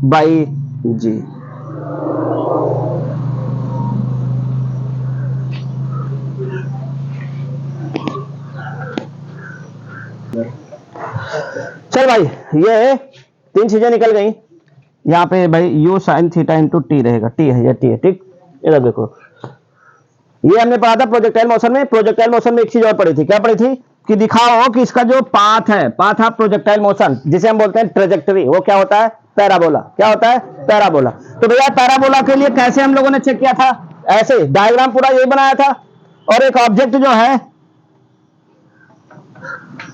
by G. चल भाई, ये तीन चीजें निकल गई, यहाँ पे भाई u sine theta into T रहेगा, टी है, ये टी है, ठीक। इधर देखो, ये हमने पढ़ा था प्रोजेक्टाइल मोशन में। प्रोजेक्टाइल मोशन में एक चीज और पढ़ी थी, क्या पढ़ी थी, कि दिखाओ कि इसका जो पाथ है, पाथ ऑफ प्रोजेक्टाइल मोशन, जिसे हम बोलते हैं ट्रेजेक्टरी, वो क्या होता है, पैराबोला। क्या होता है, पैराबोला। तो भैया पैराबोला के लिए कैसे हम लोगों ने चेक किया था, ऐसे डायग्राम पूरा यही बनाया था, और एक ऑब्जेक्ट जो है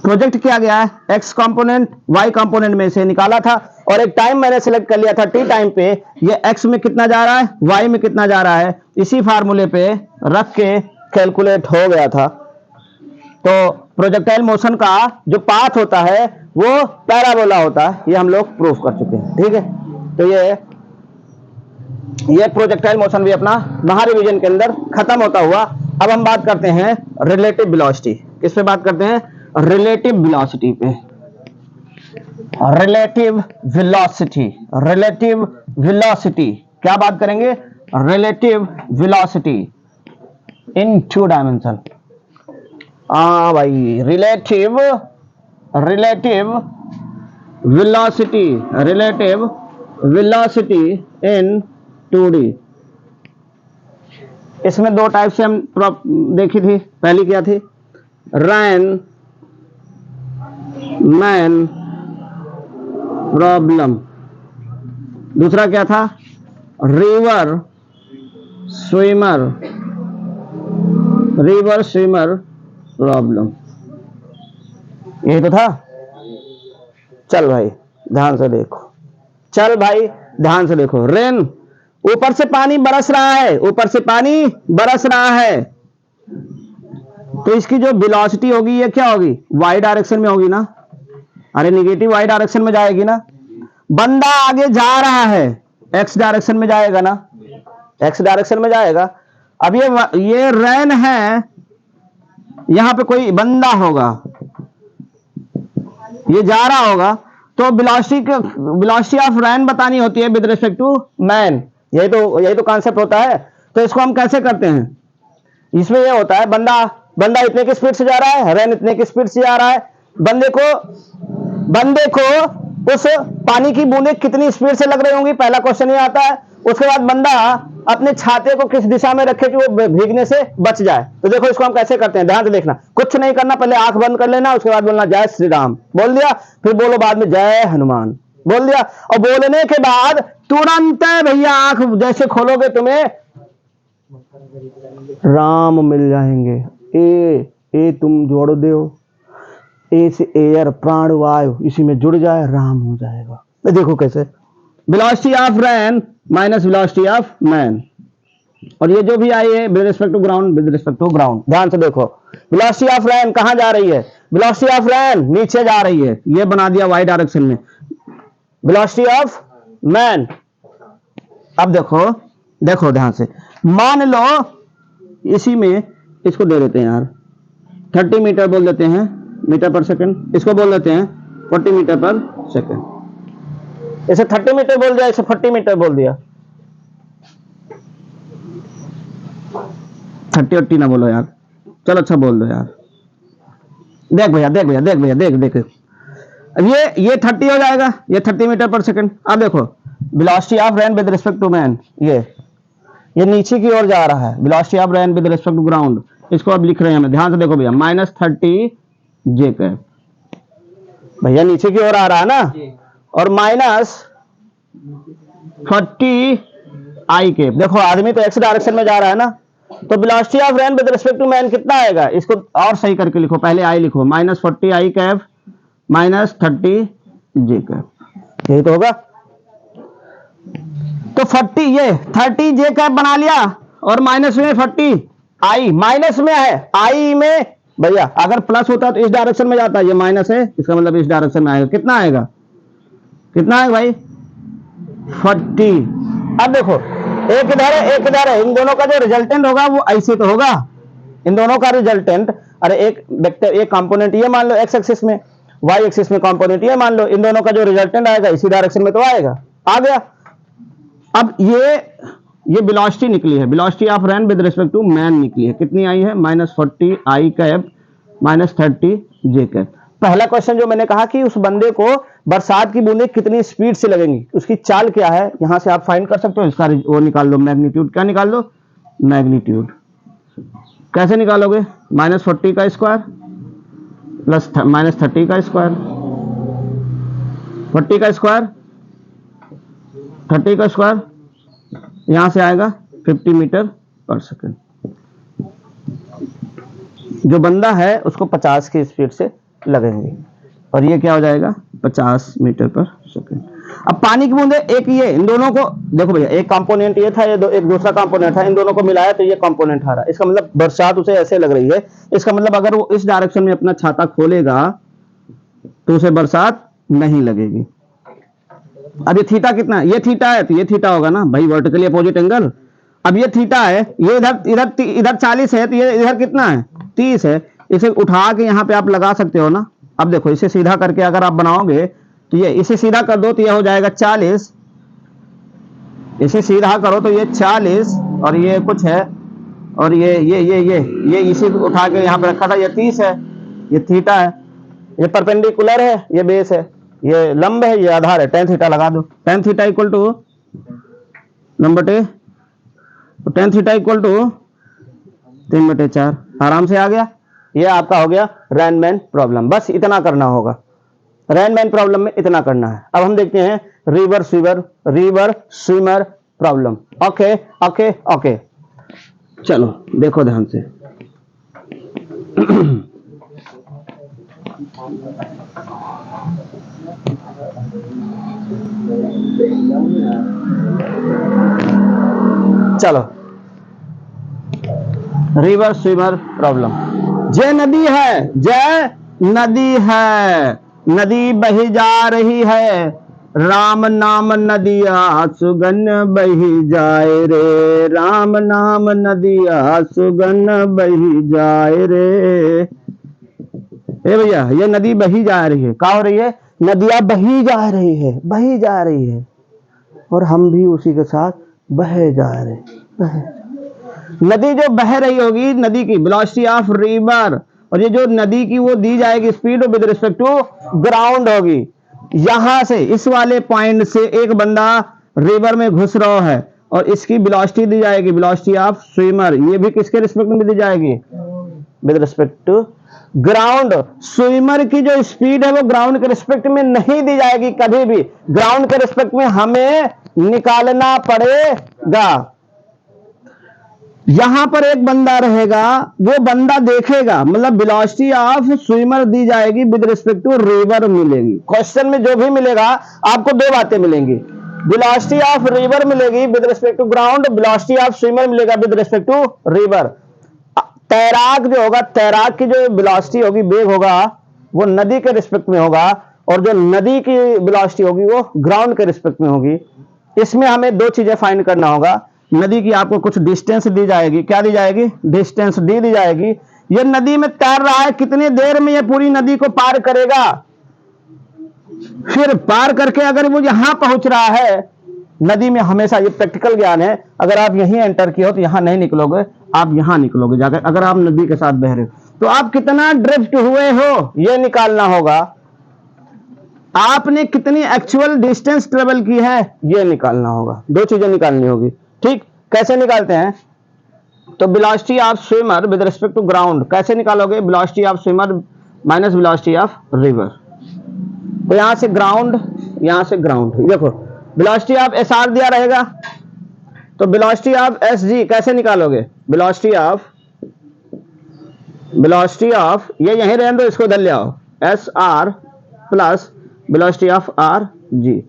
प्रोजेक्ट किया गया है, एक्स कंपोनेंट वाई कंपोनेंट में से निकाला था, और एक टाइम मैंने सिलेक्ट कर लिया था, टी टाइम पे ये एक्स में कितना जा रहा है, वाई में कितना जा रहा है, इसी फार्मूले पे रख के कैलकुलेट हो गया था। तो प्रोजेक्टाइल मोशन का जो पाथ होता है वो पैराबोला होता है, ये हम लोग प्रूफ कर चुके हैं, ठीक है। तो ये प्रोजेक्टाइल मोशन भी अपना महारिविजन के अंदर खत्म होता हुआ। अब हम बात करते हैं रिलेटिव वेलोसिटी। किस पे बात करते हैं, रिलेटिव वेलोसिटी पे। रिलेटिव वेलोसिटी, रिलेटिव वेलोसिटी, क्या बात करेंगे, रिलेटिव वेलोसिटी इन 2 डायमेंशन। भाई रिलेटिव वेलोसिटी, रिलेटिव वेलोसिटी इन 2D। इसमें दो टाइप से हम देखी थी, पहली क्या थी, रैन मैन प्रॉब्लम, दूसरा क्या था, रिवर स्विमर प्रॉब्लम, यही तो था। चल भाई ध्यान से देखो, चल भाई ध्यान से देखो, रेन, ऊपर से पानी बरस रहा है, ऊपर से पानी बरस रहा है, तो इसकी जो वेलोसिटी होगी ये क्या होगी, वाई डायरेक्शन में होगी ना, अरे निगेटिव वाई डायरेक्शन में जाएगी ना। बंदा आगे जा रहा है, एक्स डायरेक्शन में जाएगा ना, एक्स डायरेक्शन में जाएगा। अब ये रैन है, यहां पे कोई बंदा होगा, ये जा रहा होगा, तो वेलोसिटी ऑफ रैन बतानी होती है विद रिस्पेक्ट टू मैन, यही तो कॉन्सेप्ट होता है। तो इसको हम कैसे करते हैं, इसमें ये होता है, बंदा इतने की स्पीड से जा रहा है, रैन इतने की स्पीड से जा रहा है, बंदे को उस पानी की बूंदें कितनी स्पीड से लग रही होंगी, पहला क्वेश्चन ये आता है। उसके बाद बंदा अपने छाते को किस दिशा में रखे कि वो भीगने से बच जाए। तो देखो इसको हम कैसे करते हैं, ध्यान से देखना, कुछ नहीं करना, पहले आंख बंद कर लेना, उसके बाद बोलना जय श्री राम, बोल दिया, फिर बोलो बाद में जय हनुमान, बोल दिया, और बोलने के बाद तुरंत भैया आंख जैसे खोलोगे तुम्हें राम मिल जाएंगे। ए तुम जोड़ दो, ए से एयर प्राण वायु इसी में जुड़ जाए, राम हो जाएगा। देखो कैसे, velocity of rain minus velocity of man, और ये जो भी आई है विद रिस्पेक्ट टू ग्राउंड, ध्यान से देखो, वेलोसिटी ऑफ रैन कहां जा रही है, वेलोसिटी ऑफ रैन नीचे जा रही है, ये बना दिया वाई डायरेक्शन में। वेलोसिटी ऑफ मैन, अब देखो ध्यान से, मान लो इसी में इसको दे देते हैं यार 30 मीटर बोल देते हैं, मीटर पर सेकंड, इसको बोल देते हैं 40 मीटर पर सेकंड। इसे 30 मीटर बोल दिया, इसे 40 मीटर बोल दिया, 30 ना बोलो यार, चलो अच्छा बोल दो यार। देख भैया देख, ये 30 हो जाएगा, ये 30 मीटर पर सेकंड। अब देखो velocity of rain with respect to man, ये नीचे की ओर जा रहा है, velocity of rain with respect to ground, इसको अब लिख रहे हैं हमें, ध्यान से देखो भैया, -30 जे कैप, भैया नीचे की ओर आ रहा है ना, और -40 आई कैप। देखो आदमी तो एक्स डायरेक्शन में जा रहा है ना, तो velocity of rain with respect to man कितना आएगा, इसको और सही करके लिखो, पहले आई लिखो, -40 आई कैप -30 जे कैप, यही तो होगा। तो 40 ये 30 जे कैप बना लिया और माइनस में 40 आई, माइनस में है, आई में भैया अगर प्लस होता तो इस डायरेक्शन में जाता, ये माइनस है, इसका मतलब इस डायरेक्शन में आएगा, कितना आएगा, कितना है भाई 40। अब देखो एक इधर है एक इधर है, इन दोनों का जो रिजल्टेंट होगा वो ऐसे तो होगा, इन दोनों का रिजल्टेंट, अरे एक वेक्टर एक कंपोनेंट ये मान लो एक्स एक्सिस में, वाई एक्सिस में कंपोनेंट ये मान लो, इन दोनों का जो रिजल्टेंट आएगा इसी डायरेक्शन में तो आएगा, आ गया। अब ये वेलोसिटी निकली है, velocity of rain with respect to man निकली है, कितनी आई है -40 आई कैप -30 जे कैप। पहला क्वेश्चन जो मैंने कहा कि उस बंदे को बरसात की बूंदें कितनी स्पीड से लगेंगी, उसकी चाल क्या है, यहां से आप फाइंड कर सकते हो, इसका वो निकाल लो मैग्नीट्यूड, क्या निकाल लो मैग्नीट्यूड, कैसे निकालोगे, -40 का स्क्वायर प्लस -30 का स्क्वायर, 40 का स्क्वायर 30 का स्क्वायर, यहां से आएगा 50 मीटर पर सेकंड। जो बंदा है उसको 50 की स्पीड से लगेंगे और ये क्या हो जाएगा 50 मीटर पर सेकंड। अब पानी की बूंदे एक ये, इन दोनों को देखो भैया, एक कंपोनेंट ये था, ये एक दूसरा कंपोनेंट था, इन दोनों को मिलाया तो ये कंपोनेंट आ रहा है, इसका मतलब बरसात उसे ऐसे लग रही है, इसका मतलब अगर वो इस डायरेक्शन में अपना छाता खोलेगा तो उसे बरसात नहीं लगेगी। अब ये थीटा कितना है, ये थीटा है तो ये थीटा होगा ना भाई, वर्टिकली अपोजिट एंगल। अब ये थीटा है, ये इधर इधर इधर 40 है तो ये इधर कितना है 30 है, इसे उठा के यहाँ पे आप लगा सकते हो ना। अब देखो इसे सीधा करके अगर आप बनाओगे तो ये इसे सीधा कर दो तो ये हो जाएगा 40, इसे सीधा करो तो ये 40 और ये कुछ है और ये इसे उठा के यहाँ पे रखा था, ये 30 है, ये थीटा है, ये परपेंडिकुलर है, ये बेस है, ये लंब है, ये आधार है, tan थीटा लगा दो, tan theta equal to number tan theta equal to 3/4, आराम से आ गया। ये आपका हो गया रैनमैन प्रॉब्लम, बस इतना करना होगा, रैनमैन प्रॉब्लम में इतना करना है। अब हम देखते हैं river swimmer problem. Okay okay okay, चलो देखो ध्यान से। चलो रिवर स्विमर प्रॉब्लम। जय नदी है, नदी बही जा रही है, राम नाम नदिया सुगन बही जाए रे, राम नाम नदिया सुगन बही जाए रे। ए भैया ये नदी बही जा रही है, क्या हो रही है, नदियां बही जा रही है और हम भी उसी के साथ बहे जा रहे। नदी जो बह रही होगी, नदी की वेलोसिटी ऑफ रिवर, और ये जो नदी की वो दी जाएगी speed with respect to ground होगी। यहां से इस वाले पॉइंट से एक बंदा रिवर में घुस रहा है और इसकी वेलोसिटी दी जाएगी, वेलोसिटी ऑफ स्विमर, ये भी किसके रिस्पेक्ट में दी जाएगी with respect to ground. Swimmer की जो स्पीड है वो ग्राउंड के रिस्पेक्ट में नहीं दी जाएगी कभी भी, ग्राउंड के रिस्पेक्ट में हमें निकालना पड़ेगा। यहां पर एक बंदा रहेगा, वो बंदा देखेगा, मतलब वेलोसिटी ऑफ स्विमर दी जाएगी विद रिस्पेक्ट टू रिवर मिलेगी। क्वेश्चन में जो भी मिलेगा आपको दो बातें मिलेंगी, वेलोसिटी ऑफ रिवर मिलेगी with respect to ground, velocity of swimmer मिलेगा विद रिस्पेक्ट टू रिवर। तैराक जो होगा, तैराक की जो वेलोसिटी होगी, वेग होगा, वो नदी के रिस्पेक्ट में होगा और जो नदी की वेलोसिटी होगी वो ग्राउंड के रिस्पेक्ट में होगी। इसमें हमें दो चीजें फाइंड करना होगा। नदी की आपको कुछ डिस्टेंस दी जाएगी, क्या दी जाएगी, डिस्टेंस डी दी जाएगी। ये नदी में तैर रहा है, कितनी देर में ये पूरी नदी को पार करेगा, फिर पार करके अगर वो यहां पहुंच रहा है, नदी में हमेशा ये प्रैक्टिकल ज्ञान है, अगर आप यहीं एंटर किए हो तो यहां नहीं निकलोगे, आप यहां निकलोगे जाकर, अगर आप नदी के साथ बह रहे हो तो आप कितना ड्रिफ्ट हुए हो ये निकालना होगा, आपने कितनी एक्चुअल डिस्टेंस ट्रेवल की है ये निकालना होगा, दो चीजें निकालनी होगी। ठीक, कैसे निकालते हैं, तो velocity of swimmer with respect to ground कैसे निकालोगे, velocity of swimmer minus velocity of river. तो यहां से ग्राउंड, यहां से ग्राउंड, देखो वेलोसिटी ऑफ एसआर दिया रहेगा, तो वेलोसिटी ऑफ एसजी कैसे निकालोगे, वेलोसिटी ऑफ ये यहीं रहने दो, इसको इधर ले आओ, S R plus velocity of R G.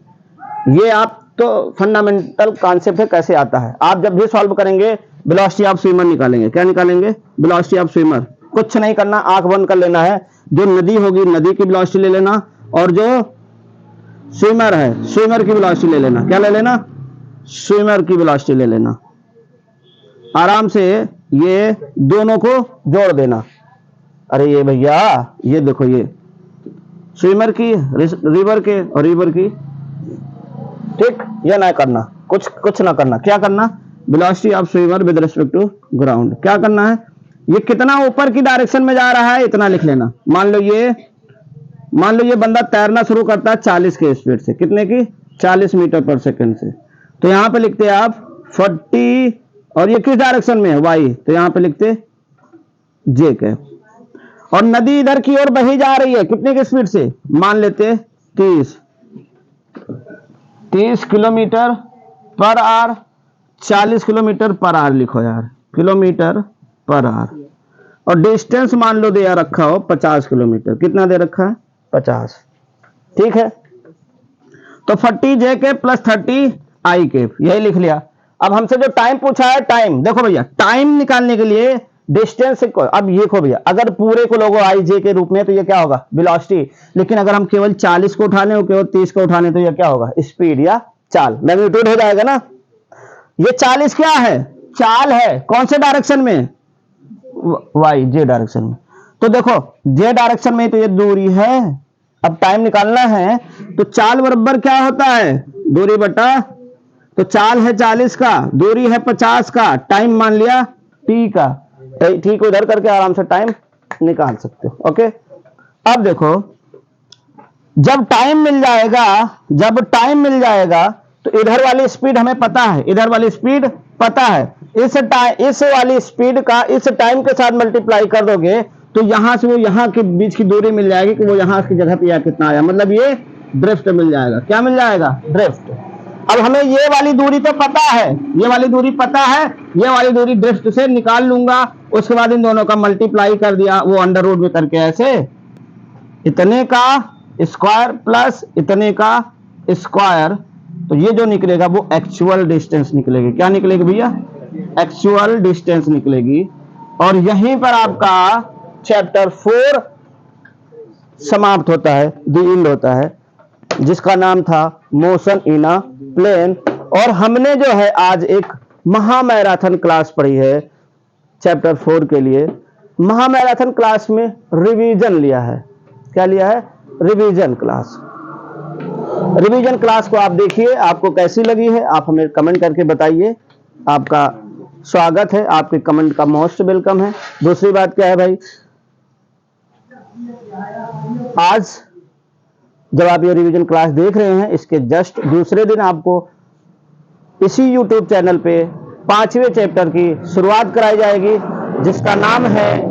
ये आप तो फंडामेंटल कॉन्सेप्ट है कैसे आता है। आप जब भी सॉल्व करेंगे वेलोसिटी ऑफ स्विमर निकालेंगे। क्या निकालेंगे? Velocity of swimmer. कुछ नहीं करना, आंख बंद कर लेना है। जो नदी होगी नदी की वेलोसिटी ले लेना, और जो स्विमर है स्विमर की वेलोसिटी ले लेना। क्या ले लेना? स्विमर की वेलोसिटी ले लेना। आराम से ये दोनों को जोड़ देना। अरे ये भैया ये देखो, ये स्विमर की रिवर के और रिवर की, ठीक। ये ना करना, कुछ ना करना। क्या करना? Velocity of swimmer with respect to ground. क्या करना है? ये कितना ऊपर की डायरेक्शन में जा रहा है इतना लिख लेना। मान लो ये बंदा तैरना शुरू करता है 40 के स्पीड से। कितने की? 40 मीटर पर सेकंड से। तो यहां पे लिखते हैं आप 40, और ये किस डायरेक्शन में है? वाई। तो यहां पे लिखते जे के। और नदी इधर की ओर बही जा रही है कितने की स्पीड से? मान लेते 30 kilometre per hour. 40 kilometre per hour लिखो यार, किलोमीटर पर आवर। और डिस्टेंस मान लो दिया रखा हो 50 किलोमीटर। कितना दे रखा है? 50। ठीक है, तो 40 जे के प्लस 30 आई के, यही लिख लिया। अब हमसे जो टाइम पूछा है, टाइम देखो भैया, टाइम निकालने के लिए डिस्टेंस को, अब ये देखो भैया, अगर पूरे को लोगो आई जे के रूप में तो ये क्या होगा? वेलोसिटी। लेकिन अगर हम केवल 40 को उठाने हो, केवल 30 को उठाने, तो ये क्या होगा? स्पीड या चाल, मैग्नीट्यूड हो जाएगा ना। ये 40 क्या है? चाल है। कौन से डायरेक्शन में? वाई, जे डायरेक्शन में। तो देखो जे डायरेक्शन में तो ये दूरी है। अब टाइम निकालना है तो चाल बराबर क्या होता है? दूरी बटा, तो चाल है 40 का, दूरी है 50 का, टाइम मान लिया टी का। टी को इधर करके आराम से टाइम निकाल सकते हो। ओके, अब देखो जब टाइम मिल जाएगा तो इधर वाली स्पीड हमें पता है, इधर वाली स्पीड पता है। इस वाली स्पीड का इस टाइम के साथ मल्टीप्लाई कर दोगे तो यहां से वो यहां के बीच की दूरी मिल जाएगी कि वो यहां की जगह पे कितना आया, मतलब ये ड्रिफ्ट मिल जाएगा। क्या मिल जाएगा? ड्रिफ्ट। अब हमें ये वाली दूरी तो पता है, ये वाली दूरी पता है, ये वाली दूरी ड्रिफ्ट से निकाल लूंगा। उसके बाद इन दोनों का मल्टीप्लाई कर दिया, वो अंडर रूट में करके ऐसे, इतने का स्क्वायर प्लस इतने का स्क्वायर, तो ये जो निकलेगा वो एक्चुअल डिस्टेंस निकलेगी। क्या निकलेगी भैया? एक्चुअल डिस्टेंस निकलेगी। और यहीं पर आपका चैप्टर 4 समाप्त होता है, द एंड होता है, जिसका नाम था मोशन इन अ प्लेन। और हमने जो है आज एक महामैराथन क्लास पढ़ी है चैप्टर 4 के लिए। महामैराथन क्लास में रिवीजन लिया है। क्या लिया है? Revision class. रिवीजन क्लास को आप देखिए, आपको कैसी लगी है आप हमें कमेंट करके बताइए। आपका स्वागत है, आपके कमेंट का मोस्ट वेलकम है। दूसरी बात क्या है भाई, आज जब आप ये रिवीजन क्लास देख रहे हैं, इसके जस्ट दूसरे दिन आपको इसी YouTube चैनल पे 5वें चैप्टर की शुरुआत कराई जाएगी, जिसका नाम है